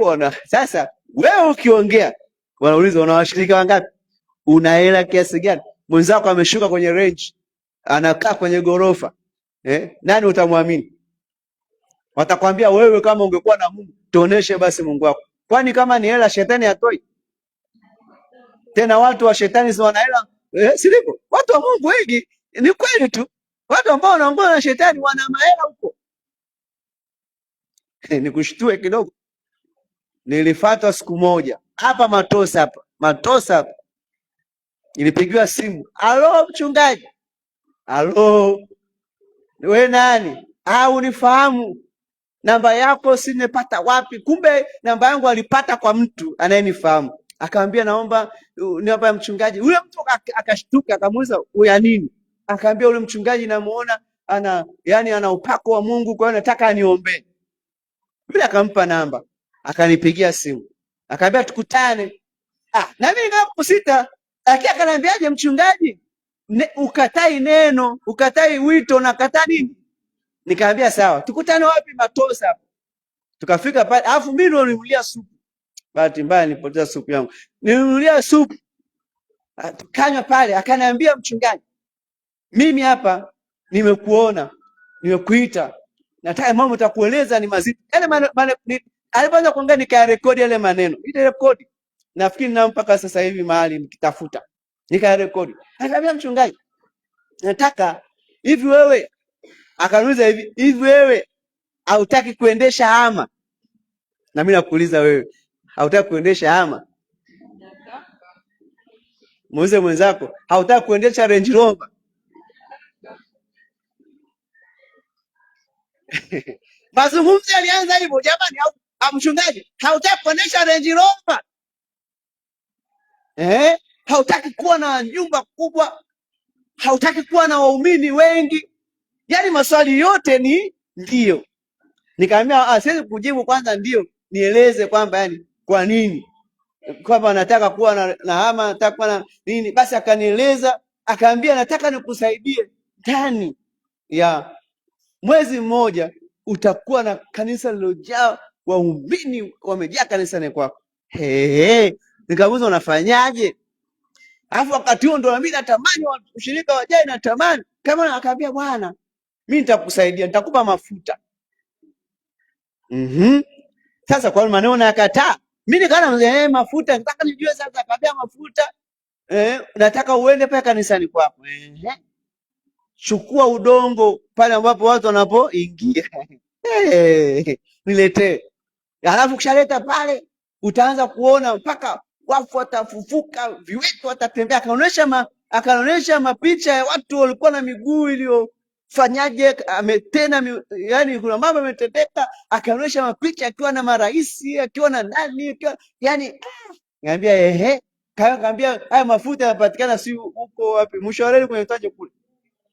sasa wewe ukiongea wanauliza una washirika wangapi? Una hela kiasi gani? Mwenzako ameshuka kwenye range, anakaa kwenye gorofa, nani utamwamini? Watakwambia wewe, kama ungekuwa na Mungu tuoneshe basi Mungu wako. Kwani kama ni hela shetani hatoi? Tena watu wa shetani si wana hela? Silipo watu wa Mungu wengi, ni kweli tu, watu ambao wanaongozwa na shetani wana mahela huko. Nikushtue kidogo, nilifuatwa siku moja hapa Matosa hapa, nilipigiwa simu, alo mchungaji, alo we nani? Unifahamu, namba yako sinepata wapi? Kumbe namba yangu alipata kwa mtu anayenifahamu, akamwambia naomba namba ya mchungaji. Yule mtu akashtuka, akamuuliza uya nini? Akaambia yule mchungaji namuona ana upako wa Mungu, kwa hiyo nataka aniombee. Yule akampa namba, akanipigia simu, akaambia tukutane. Na mimi nikakusita, lakini akaniambiaje mchungaji, ukatai neno, ukatai wito, na kataa nini? Nikaambia sawa, tukutane wapi? Matosa hapo. Tukafika pale, alafu mimi ndo nilimlia supu. Bahati mbaya nilipoteza supu yangu. Nilimlia supu. Tukanywa pale, akaniambia mchungaji, mimi hapa nimekuona, nimekuita, nataka mambo nitakueleza ni mazito. Yale alipoanza kuongea nikarekodi yale maneno. Ile rekodi nafikiri na mpaka sasa hivi mahali nikitafuta. Nikarekodi. Akaniambia mchungaji, nataka hivi wewe, akaniuliza hivi wewe hautaki kuendesha hama? Na mimi nakuuliza wewe, hautaki kuendesha hama? Muulize mwenzako, hautaki kuendesha Range Rover? Mazungumzo yalianza hivyo jamani. Mchungaji, hautaki kuendesha Range Rover? Hautaki kuwa na nyumba kubwa? Hautaki kuwa na waumini wengi? Yaani maswali yote ni ndio. Nikamwambia siwezi kujibu, kwanza ndio nieleze kwamba yani kwa nini, kwamba nataka kuwa na hama, nataka kuwa na nini. Basi akanieleza, akaambia nataka nikusaidie, ndani ya mwezi mmoja utakuwa na kanisa lilojaa waumini, wamejaa kanisani kwako. Nikamuuliza unafanyaje? Alafu wakati huo ndo mimi natamani ushirika wajae, natamani kama. Akaambia bwana, mimi nitakusaidia, nitakupa mafuta. Sasa kwa maneno nakataa. Mimi nikaona mafuta, nataka nijue sasa. Akaambia mafuta, nataka uende pale kanisani kwako. Chukua udongo pale ambapo watu wanapoingia. Niletee. Alafu kishaleta pale, utaanza kuona mpaka wafu watafufuka, viwete watatembea. Akaonyesha mapicha ya watu walikuwa na miguu iliyofanyaje, ametena, yani kuna mambo yametendeka. Akaonyesha mapicha akiwa na maraisi, akiwa na nani, yani niambia kaambia haya mafuta yanapatikana si huko wapi? Mwisho wa reli kwenye taje kule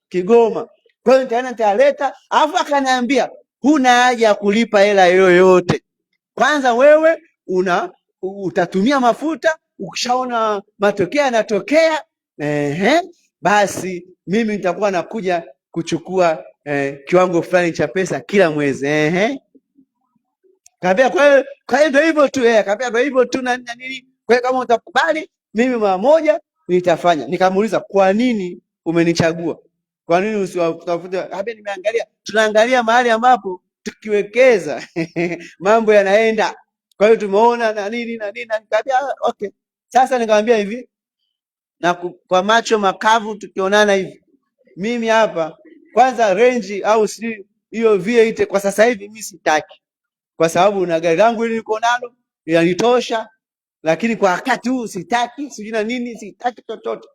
Kigoma. Kwa hiyo nitaenda nitaleta, alafu akaniambia huna haja ya kulipa hela yoyote. Kwanza wewe utatumia mafuta, ukishaona matokeo yanatokea, basi mimi nitakuwa nakuja kuchukua kiwango fulani cha pesa kila mwezi. Kaambia kwa hiyo ndio hivyo tu. Kaambia ndio hivyo tu na nini. Kwa hiyo kama utakubali, mimi mara moja nitafanya. Nikamuuliza, kwa nini umenichagua? Kwa nini usiwatafute? Kaambia nimeangalia, tunaangalia mahali ambapo tukiwekeza mambo yanaenda. Kwa hiyo tumeona na nini na nini. Nikamwambia okay. Sasa nikamwambia hivi, na kwa macho makavu tukionana hivi, mimi hapa kwanza range au si hiyo V8 kwa sasa hivi mimi sitaki, kwa sababu na gari langu hili niko nalo linanitosha, lakini kwa wakati huu sitaki, sijui na nini, sitaki chochote.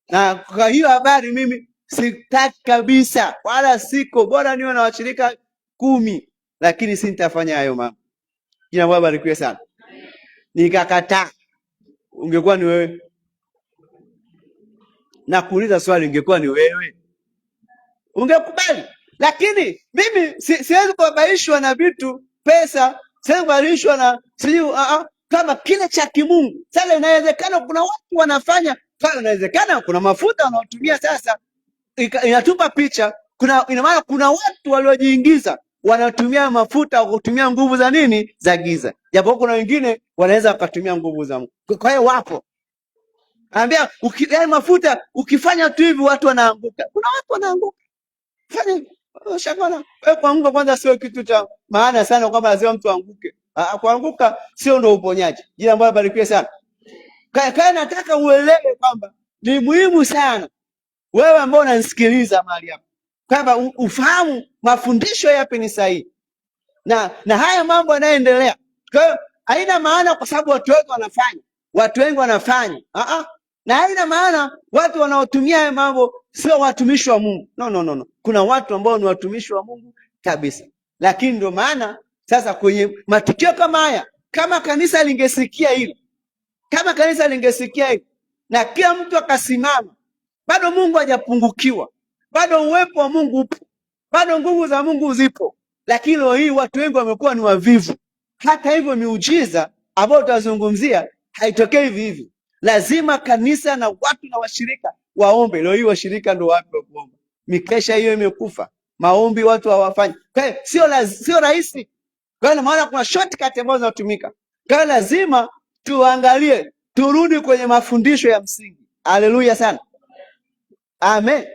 Na kwa hiyo habari mimi sitaki kabisa, wala siko, bora niwe na washirika 10, lakini si nitafanya hayo mambo. Jina Bwana barikiwe sana. Nikakataa. Ungekuwa ni wewe? Na kuuliza swali, ungekuwa ni wewe ungekubali? Lakini mimi siwezi kubabaishwa na vitu, pesa, siwezi kubabaishwa na sijui kama kile cha kimungu. Sasa inawezekana kuna watu wanafanya, inawezekana kuna mafuta wanaotumia sasa, inatupa picha, ina maana kuna watu waliojiingiza wanatumia mafuta kutumia nguvu za nini, za giza, japo kuna wengine wanaweza wakatumia nguvu za Mungu. Kwa hiyo wapo, anambia mafuta ukifanya tu hivi watu wanaanguka. Kuna watu wanaanguka. Fanya shakana. Kuanguka kwanza sio kitu cha maana sana kwamba lazima mtu aanguke. Kuanguka sio ndio uponyaji. Jina Bwana barikiwe sana. Kaya nataka uelewe kwamba ni muhimu sana wewe ambao unanisikiliza mahali hapa, kwamba ufahamu mafundisho yapi ni sahihi na haya mambo yanayoendelea. Kwa hiyo haina maana kwa sababu watu wengi wanafanya na haina maana watu wanaotumia haya mambo sio watumishi wa Mungu. No. Kuna watu ambao ni watumishi wa Mungu kabisa. Lakini ndio maana sasa kwenye matukio kama haya, kama kanisa lingesikia hili, na kila mtu akasimama, bado Mungu hajapungukiwa, bado uwepo wa Mungu upo, bado nguvu za Mungu zipo. Lakini leo hii watu wengi wamekuwa ni wavivu. Hata hivyo miujiza ambayo tutazungumzia haitokei hivi hivi. Lazima kanisa na watu na washirika waombe. Leo hii washirika ndio wapi wa kuomba? Mikesha hiyo imekufa, maombi watu hawafanyi. Kwa hiyo sio rahisi. Kwa hiyo maana kuna shortcut ambazo zinatumika. Kwa hiyo lazima tuangalie, turudi kwenye mafundisho ya msingi. Haleluya sana, amen.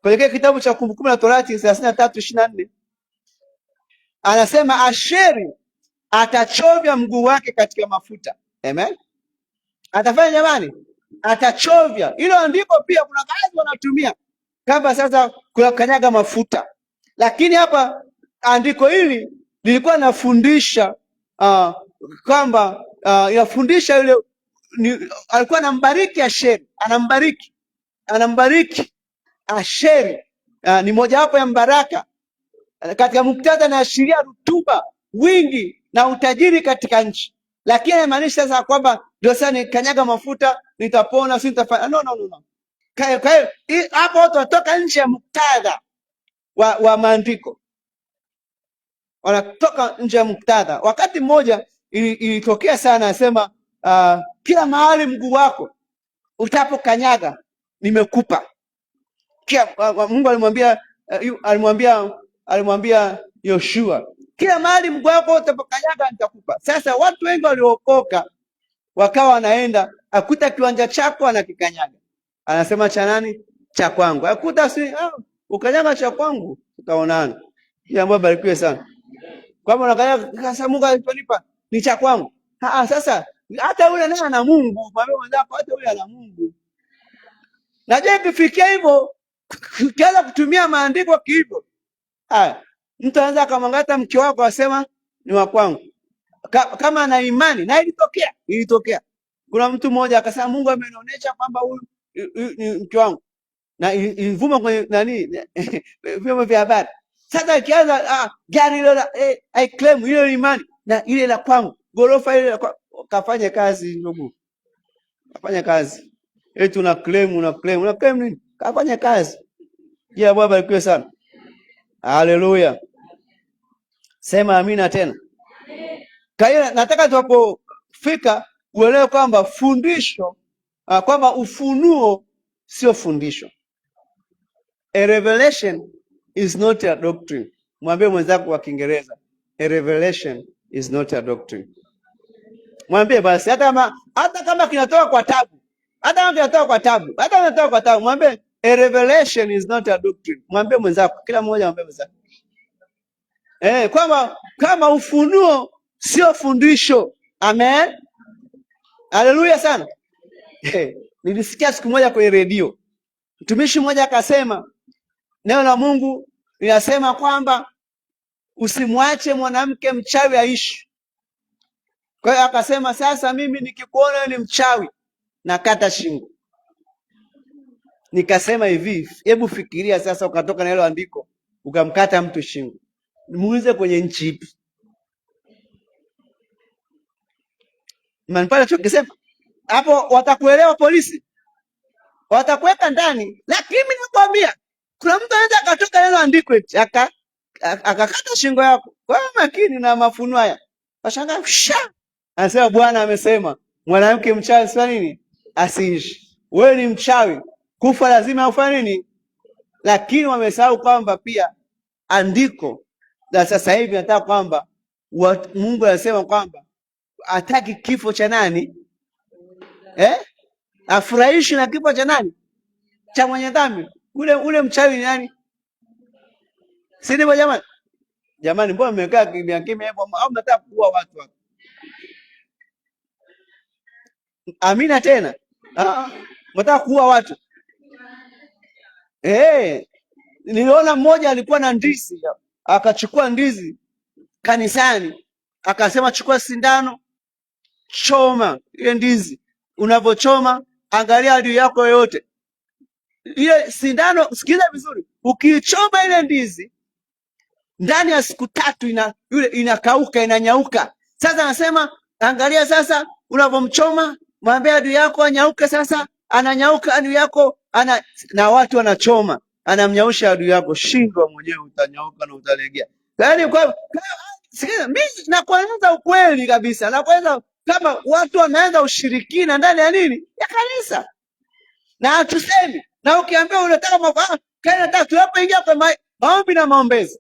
Kwenye kitabu cha Kumbukumbu la Torati 33:24 anasema Asheri atachovya mguu wake katika mafuta. Amen. Atafanya jamani, atachovya. Hilo andiko pia kuna baadhi wanatumia kama sasa kukanyaga mafuta, lakini hapa andiko hili lilikuwa linafundisha kwamba inafundisha yule alikuwa anambariki Asheri, anambariki Asheri. Ni mojawapo ya mbaraka katika muktadha, inaashiria rutuba, wingi na utajiri katika nchi, lakini inamaanisha sasa kwamba ndio sasa nikanyaga mafuta nitapona, si nitafanya. No. Kwa hiyo hapo watu wanatoka nje ya muktadha wa maandiko, wanatoka nje ya muktadha. Wakati mmoja ilitokea sana, anasema kila mahali mguu wako utapokanyaga nimekupa. Mungu alimwambia Yoshua, kila mahali mguu wako utapokanyaga nitakupa. Sasa watu wengi waliokoka wakawa wanaenda, akuta kiwanja chako anakikanyaga, anasema cha nani? Cha kwangu. Akuta ukanyaga cha kwangu, tutaonana. Jina Bwana barikiwe sana. Kwamba unakanyaga sasa, Mungu aliponipa ni cha kwangu. Sasa hata yule naye ana Mungu, mwambie mwenzako hata yule ana Mungu. Najua ikifikia hivyo, ukianza kutumia maandiko hivyo, mtu anaweza akamwangata mke wako asema ni wa kwangu, kama ana imani. Na ilitokea. Kuna mtu mmoja akasema Mungu amenionyesha kwamba huyu ni mke wangu, na ilivuma kwenye vyombo vya habari. Sasa ikianza gari ile I claim ile imani na ile la kwangu, gorofa ile kafanye kazi ndugu, kafanye kazi. Una claim nini? Kafanye kazi. Jina Bwana barikiwe sana. Haleluya. Sema amina tena. Kwa hiyo nataka tunapofika uelewe kwamba fundisho, kwamba ufunuo sio fundisho. A revelation is not a doctrine. Mwambie mwenzako wa Kiingereza, a revelation is not a doctrine. Mwambie basi, hata kama kinatoka kwa tabu, mwambie a revelation is not a doctrine. Mwambie mwenzako, kila mmoja mwambie mwenzako. Kwamba kama ufunuo sio fundisho. Amen. Haleluya sana. Nilisikia siku moja kwenye redio, mtumishi mmoja akasema, neno la Mungu linasema kwamba usimwache mwanamke mchawi aishi. Kwa hiyo akasema, sasa mimi nikikuona ni mchawi nakata shingo. Nikasema hivi, hebu fikiria sasa, ukatoka na hilo andiko ukamkata mtu shingo, muulize kwenye nchi ipi? Manipale chokisema hapo, watakuelewa polisi, watakuweka ndani. Lakini nakwambia kuna mtu anaweza akatoka neno andiko eti akakata shingo yako. Kwa makini na mafunuo haya, washangaa anasema Bwana amesema mwanamke mchawi sio nini asiishi. Wewe ni mchawi, kufa lazima ufanye nini? Lakini wamesahau kwamba pia andiko la sasa hivi nataka kwamba Mungu anasema kwamba hataki kifo cha nani? Afurahishi na kifo cha nani? Cha mwenye dhambi. Ule mchawi ni nani? Si ndivyo jamani? Jamani, mbona mmekaa kimya kimya hapo, au mnataka kuua watu hapo? Amina tena. Mnataka kuua watu? Niliona mmoja alikuwa na ndizi, akachukua ndizi kanisani, akasema chukua sindano, choma ile ndizi. Unavyochoma, angalia adui yako yoyote. Ile sindano, sikiliza vizuri, ukiichoma ile ndizi ndani ya siku 3 inakauka, inanyauka. Sasa anasema angalia sasa, unavyomchoma, mwambie adui yako anyauke. Sasa ananyauka adui yako, na watu wanachoma, anamnyausha adui yako, shindwa mwenyewe, utanyauka na utalegea. Yaani sikiliza, mimi nakueleza ukweli kabisa, nakueleza kama watu wameanza ushirikina ndani ya nini? Ya kanisa. Na hatusemi. Na ukiambia unataka tunapoingia kwa maombi na maombezi,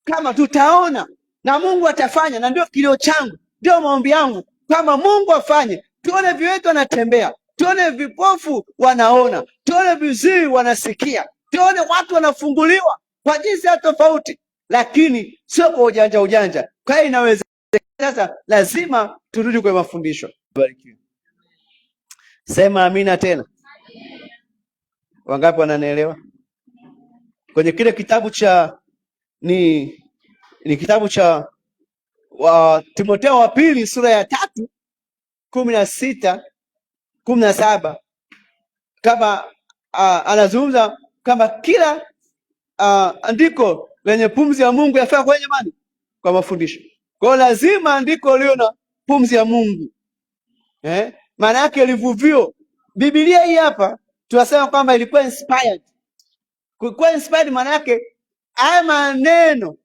kama tutaona na Mungu atafanya, na ndio kilio changu, ndio maombi yangu, kama Mungu afanye, tuone viwetu wanatembea, tuone vipofu wanaona, tuone viziwi wanasikia, tuone watu wanafunguliwa kwa jinsi ya tofauti, lakini sio kwa ujanja. Kwa hiyo inawezekana. Sasa lazima turudi kwa mafundisho. Barikiwe. Sema amina tena. Wangapi wananielewa? Kwenye kile kitabu cha ni kitabu cha Timotheo wa pili sura ya 3:16-17, kama anazungumza kama kila andiko lenye pumzi ya Mungu yafaa kwenye mani kwa mafundisho. Kwa hiyo lazima andiko lio na pumzi ya Mungu. Maana yake livuvio. Biblia hii hapa tunasema kwamba ilikuwa inspired. Kwa inspired maana yake haya maneno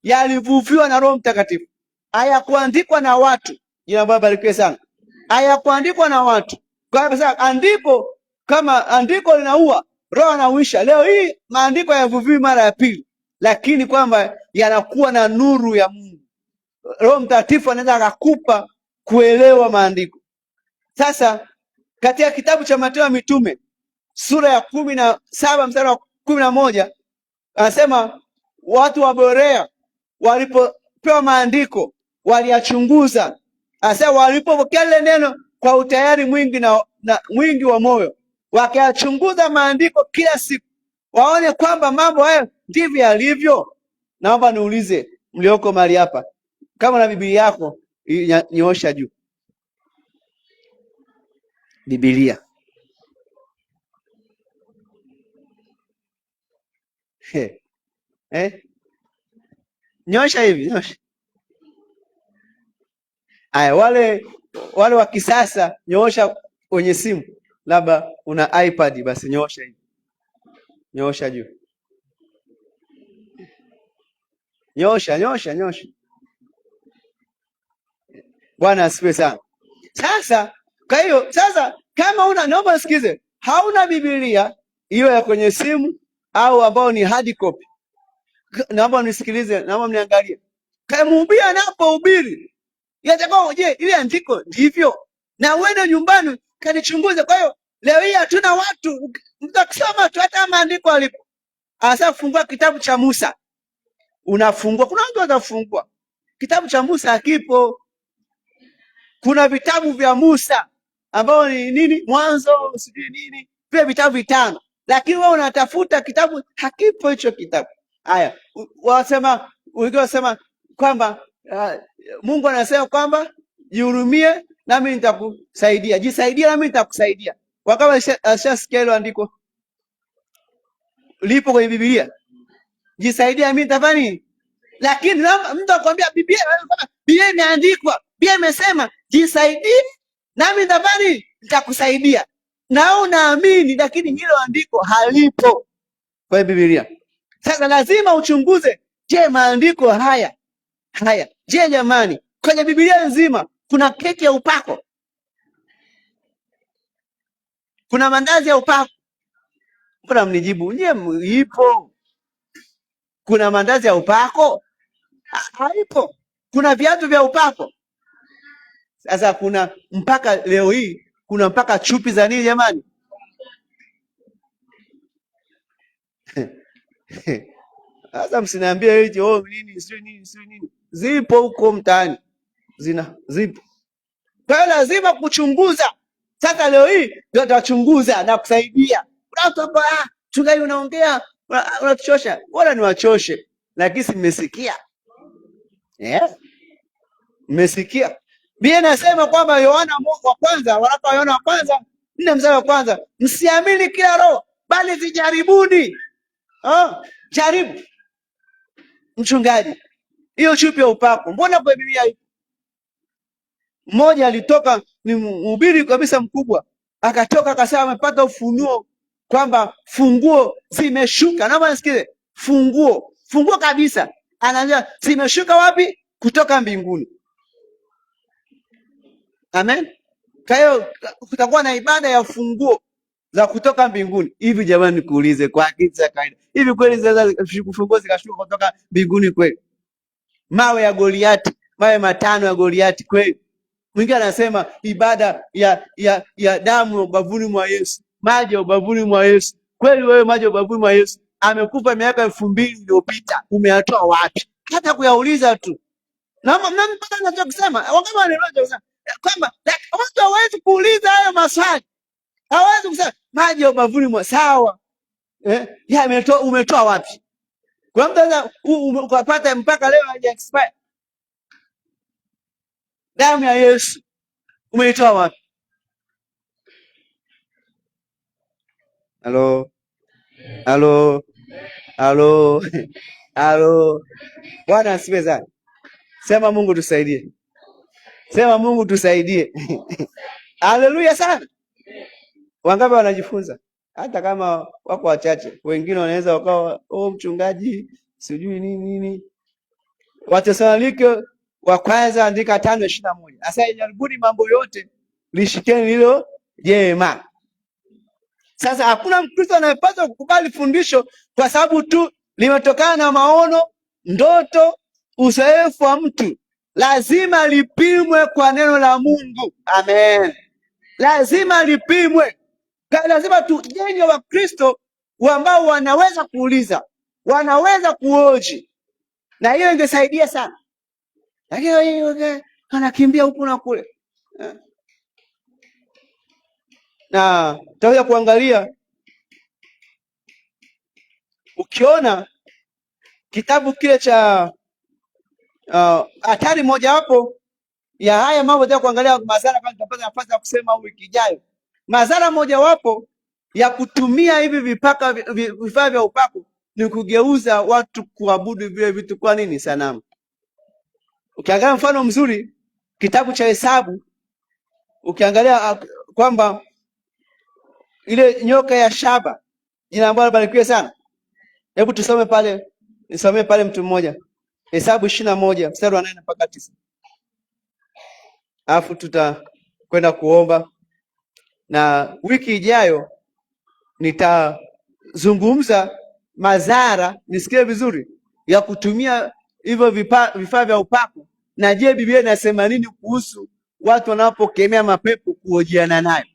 yalivuviwa na Roho Mtakatifu. Hayakuandikwa na watu. Jina Bwana barikiwe sana. Hayakuandikwa na watu. Kwa sababu andiko, kama andiko linaua, Roho anauisha. Leo hii maandiko hayavuviwi mara ya pili, lakini kwamba yanakuwa na nuru ya Mungu. Roho Mtakatifu anaweza akakupa kuelewa maandiko. Sasa katika kitabu cha Matendo ya Mitume sura ya 17 mstari wa 11 anasema watu wa Berea walipopewa maandiko waliyachunguza. Anasema walipopokea lile neno kwa utayari mwingi na mwingi wa moyo, wakayachunguza maandiko kila siku waone kwamba mambo hayo ndivyo yalivyo. Naomba niulize mlioko mahali hapa, kama na Biblia yako nyoosha juu. Biblia. Nyosha hivi, nyosha. Aya, wale wa kisasa nyoosha kwenye simu. Labda una iPad, basi nyoosha hivi. Nyoosha juu. Nyosha. Bwana asifiwe sana. Sasa kwa hiyo sasa, kama naomba nisikize, hauna Biblia hiyo ya kwenye simu au ambao ni hard copy, naomba nisikilize, naomba mniangalie. Kama mhubiri anapohubiri yatakuwa, je, ile andiko ndivyo? Na uende nyumbani kanichunguze. Kwa hiyo leo hii hatuna watu mtakisoma tu hata maandiko alipo. Asa fungua kitabu cha Musa. Unafungua, kuna watu watafungua. Kitabu cha Musa hakipo. Kuna vitabu vya Musa ambao ni nini? Mwanzo, sijui nini. Vile vitabu vitano. Lakini wewe unatafuta kitabu, hakipo hicho kitabu. Haya, wasema kwamba Mungu anasema kwamba jihurumie nami nitakusaidia. Jisaidie nami nitakusaidia. Wakama ashasikia hilo andiko lipo kwenye Biblia. Jisaidie nami nitafanya nini? Lakini mtu akwambia Biblia imeandikwa, Biblia imesema jisaidie nami nitafanya nini? Nitakusaidia. Na unaamini, lakini hilo andiko halipo kwenye Biblia. Sasa lazima uchunguze, je, maandiko haya, je jamani, kwenye Biblia nzima kuna keki ya upako? Kuna mandazi ya upako? Mbona mnijibu nye ipo? Kuna mandazi ya upako? Haipo. Kuna viatu vya upako? Sasa kuna mpaka leo hii kuna mpaka chupi za nini jamani? Sasa msiniambie hivi nini sio nini. Zipo huko mtaani. Zipo. Kwa hiyo lazima kuchunguza. Sasa leo hii ndio tutachunguza na kusaidia. Watu hapa chungaji unaongea unatuchosha. Bora niwachoshe. Lakini si mmesikia. Mmesikia? Biblia inasema kwamba Yohana wa kwanza, waraka wa Yohana wa kwanza 4 mstari wa kwanza, msiamini kila roho bali vijaribuni. Jaribu. Mchungaji, hiyo chupi ya upako mbona kwa Biblia ipo? Mmoja alitoka, ni mhubiri kabisa mkubwa, akatoka akasema amepata ufunuo kwamba funguo zimeshuka. Naomba nisikize, funguo kabisa. Anaambia zimeshuka wapi? Kutoka mbinguni. Amen. Kwa hiyo kutakuwa na ibada ya funguo za kutoka mbinguni. Hivi jamani, nikuulize kwa akili za kawaida, hivi kweli funguo zikashuka kutoka mbinguni kweli? Mawe ya Goliati, mawe 5 ya Goliati kweli? Mwingine anasema ibada ya damu ya ubavuni mwa Yesu, maji ya ubavuni mwa Yesu. Kweli wewe maji ya ubavuni mwa Yesu amekupa miaka 2000 iliyopita, umeyatoa wapi? Hata kuyauliza tu. Na mpaka anachokisema, wakati wanaelewa kwamba watu hawezi kuuliza hayo maswali. Hawezi kusema maji ya ubavuni mwa sawa. Umetoa wapi? Kwa mtu ukapata mpaka leo haja expire. Damu ya Yesu umeitoa wapi? Halo. Bwana asifiwe sana. Sema Mungu tusaidie. Sema Mungu tusaidie. Haleluya sana. Wangapi wanajifunza? Hata kama wako wachache, wengine wanaweza wakawa mchungaji sijui nini. Wathesalonike wa kwanza andika 5:21. Sasa jaribuni mambo yote, lishikeni hilo jema. Sasa hakuna Mkristo anayepaswa kukubali fundisho kwa sababu tu limetokana na maono, ndoto, uzoefu wa mtu. Lazima lipimwe kwa neno la Mungu. Amen. Lazima lipimwe. Lazima tujenge Wakristo ambao wanaweza kuuliza, wanaweza kuoji, na hiyo ingesaidia sana. Lakini anakimbia huku na kule. Na tutaweza kuangalia, ukiona kitabu kile cha hatari mojawapo ya haya mambo ya kuangalia madhara, kama tutapata nafasi ya kusema wiki ijayo. Madhara mojawapo ya kutumia hivi vifaa vya upako ni kugeuza watu kuabudu vile vitu. Kwa nini? Sanamu. Ukiangalia mfano mzuri kitabu cha Hesabu, ukiangalia kwamba ile nyoka ya shaba, jina ambalo barikiwe sana. Hebu tusome pale, nisomee pale mtu mmoja. Hesabu 21 mstari wa 8 mpaka 9. Alafu tutakwenda kuomba, na wiki ijayo nitazungumza madhara, nisikie vizuri, ya kutumia hivyo vifaa vya upako. Na je, Biblia inasema nini kuhusu watu wanapokemea mapepo kuhojiana nayo?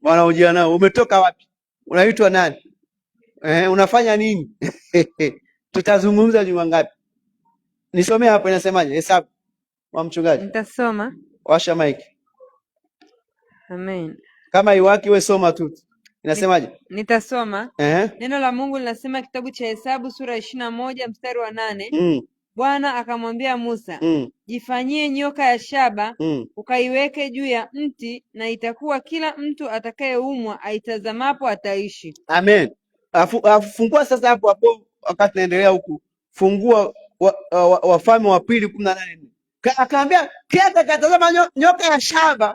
Wanahojiana nayo, umetoka wapi? Unaitwa nani? Unafanya nini? Tutazungumza juma ngapi? Nisomee hapo, inasemaje? Hesabu wa mchungaji. Nitasoma. Washa maiki. Amen. Kama iwaki we soma tu. Inasemaje? Nitasoma. Neno la Mungu linasema kitabu cha Hesabu sura 21 mstari wa 8. Bwana akamwambia Musa, jifanyie nyoka ya shaba, ukaiweke juu ya mti, na itakuwa kila mtu atakayeumwa aitazamapo ataishi. Amen. Fungua sasa hapo wakati naendelea huku. Fungua Wafalme wa Pili 18. Akaambia kila atakayetazama nyoka ya shaba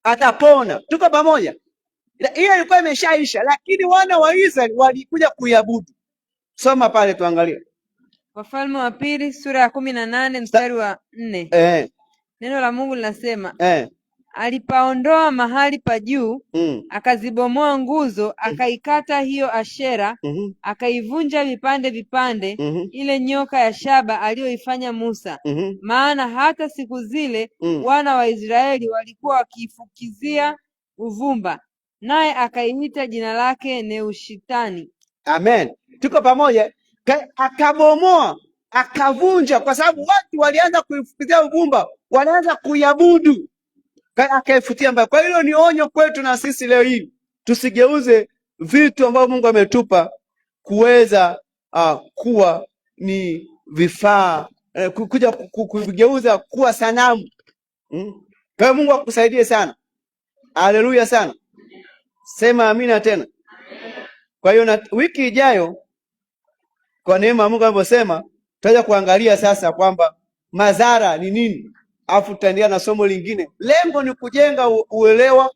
atapona. Tuko pamoja? Hiyo ilikuwa imeshaisha, lakini wana wa Israeli walikuja kuiabudu. Soma pale tuangalie. Wafalme wa Pili sura ya 18 mstari wa 4. Neno la Mungu linasema alipaondoa mahali pa juu, akazibomoa nguzo, akaikata hiyo Ashera, akaivunja vipande vipande, ile nyoka ya shaba aliyoifanya Musa. Maana hata siku zile wana wa Israeli walikuwa wakiifukizia uvumba, naye akaiita jina lake Neushitani. Amen. Tuko pamoja? Akabomoa, akavunja, kwa sababu watu walianza kuifukizia uvumba, walianza kuiabudu, akaifutia mbali. Kwa hiyo ni onyo kwetu na sisi leo hii, tusigeuze vitu ambavyo Mungu ametupa kuweza kuwa ni vifaa, kuja kuvigeuza kuwa sanamu. Kwa hiyo Mungu akusaidie sana. Haleluya sana. Sema amina tena. Kwa hiyo na wiki ijayo, kwa neema ya Mungu anavyosema, tutaja kuangalia sasa kwamba madhara ni nini, afu tutaendelea na somo lingine. Lengo ni kujenga uelewa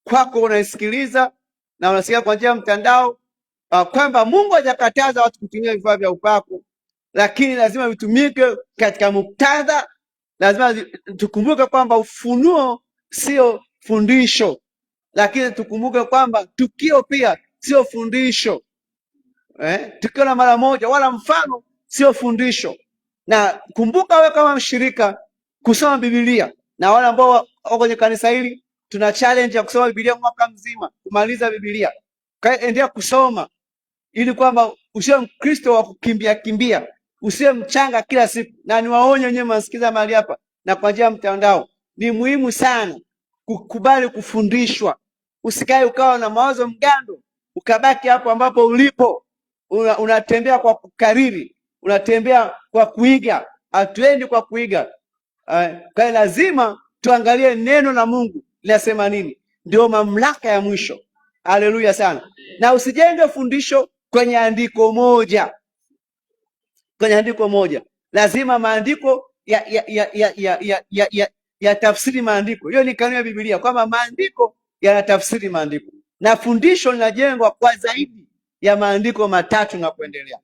kwako unaisikiliza na unasikia kwa njia ya mtandao, kwamba Mungu hajakataza watu kutumia vifaa vya upako, lakini lazima vitumike katika muktadha. Lazima tukumbuke kwamba ufunuo sio fundisho, lakini tukumbuke kwamba tukio pia sio fundisho. Tukio la mara moja wala mfano sio fundisho. Na kumbuka wewe kama mshirika kusoma Biblia, na wale ambao wako kwenye kanisa hili tuna challenge ya kusoma Biblia mwaka mzima, kumaliza Biblia. Kwa hiyo endelea kusoma ili kwamba usiwe Mkristo wa kukimbia kimbia, usiwe mchanga kila siku. Na niwaonye wenyewe mnasikiza mahali hapa na kwa njia ya mtandao, ni muhimu sana kukubali kufundishwa. Usikae ukawa na mawazo mgando ukabaki hapo ambapo ulipo, unatembea kwa kukariri, unatembea kwa kuiga. Hatuendi kwa kuiga. Kwa lazima tuangalie neno la Mungu linasema nini, ndio mamlaka ya mwisho. Haleluya sana. Na usijenge fundisho kwenye andiko moja, kwenye andiko moja. Lazima maandiko ya tafsiri maandiko. Hiyo ni kanuni ya Biblia kwamba maandiko yanatafsiri maandiko, na fundisho linajengwa kwa zaidi ya maandiko 3 na kuendelea.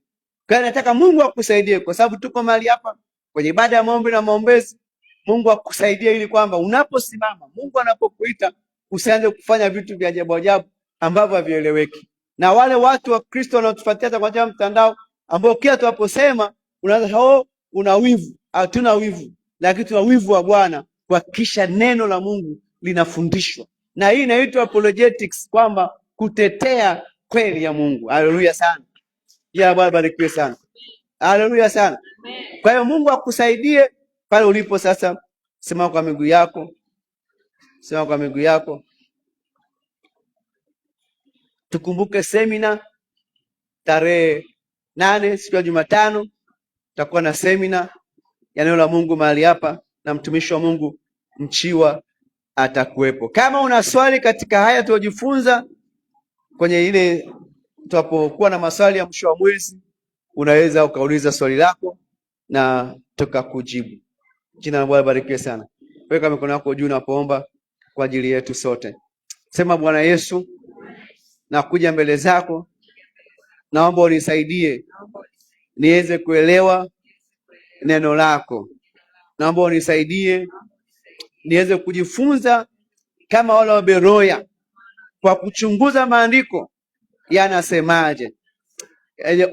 Kwa hiyo nataka Mungu akusaidie, kwa sababu tuko mahali hapa kwenye ibada ya maombi na maombezi. Mungu akusaidie ili kwamba unaposimama, Mungu anapokuita, usianze kufanya vitu vya ajabu ajabu ambavyo havieleweki. Na wale watu wa Kristo wanaotufuatia kwa njia ya mtandao, ambao kila tunaposema unaanza una wivu. Hatuna wivu, lakini tuna wivu wa Bwana kuhakikisha neno la Mungu linafundishwa. Na hii inaitwa apologetics, kwamba kutetea kweli ya Mungu. Haleluya sana. Ya Bwana barikiwe sana. Haleluya sana. Kwa hiyo Mungu akusaidie pale ulipo sasa. Simama kwa miguu yako. Simama kwa miguu yako. Tukumbuke semina tarehe 8 siku ya Jumatano, tutakuwa na semina ya neno la Mungu mahali hapa, na mtumishi wa Mungu Mchiwa atakuwepo. Kama una swali katika haya tuojifunza kwenye ile tutapokuwa na maswali ya mwisho wa mwezi, unaweza ukauliza swali lako na tukakujibu. Jina la Bwana barikiwe sana. Weka mikono yako juu unapoomba kwa ajili yetu sote. Sema, Bwana Yesu, nakuja mbele zako, naomba unisaidie niweze kuelewa neno lako. Naomba unisaidie niweze kujifunza kama wale wa Beroya kwa kuchunguza maandiko yanasemaje.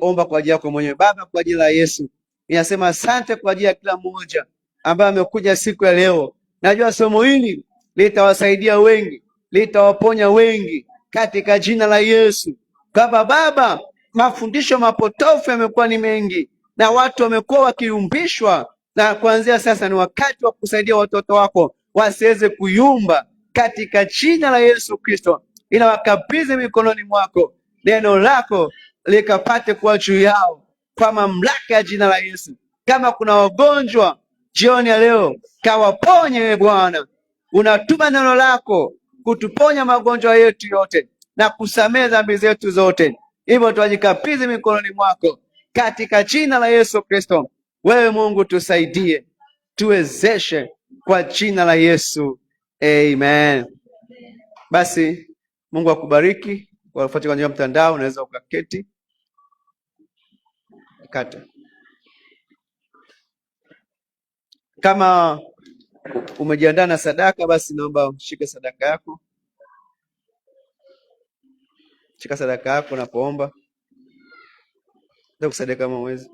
Omba kwa ajili yako mwenyewe. Baba, kwa ajili ya Yesu ninasema asante kwa ajili ya kila mmoja ambaye amekuja siku ya leo. Najua somo hili litawasaidia wengi, litawaponya wengi katika jina la Yesu. Baba, mafundisho mapotofu yamekuwa ni mengi na watu wamekuwa wakiumbishwa, na kuanzia sasa ni wakati wa kusaidia watoto wako wasiweze kuyumba katika jina la Yesu Kristo. Inawakabidhi mikononi mwako, neno lako likapate kuwa juu yao kwa mamlaka ya jina la Yesu. Kama kuna wagonjwa jioni ya leo, kawaponye Bwana. Unatuma neno lako kutuponya magonjwa yetu yote na kusamehe dhambi zetu zote. Hivyo twajikabidhi mikononi mwako katika jina la Yesu Kristo. Wewe Mungu tusaidie, tuwezeshe kwa jina la Yesu. Amen. Basi Mungu akubariki. Wafuate kwa njia ya mtandao, unaweza ukaketi kata. Kama umejiandaa na sadaka, basi naomba ushike sadaka yako. Shika sadaka yako unapoomba. Ndio kusadaka kama uwezi.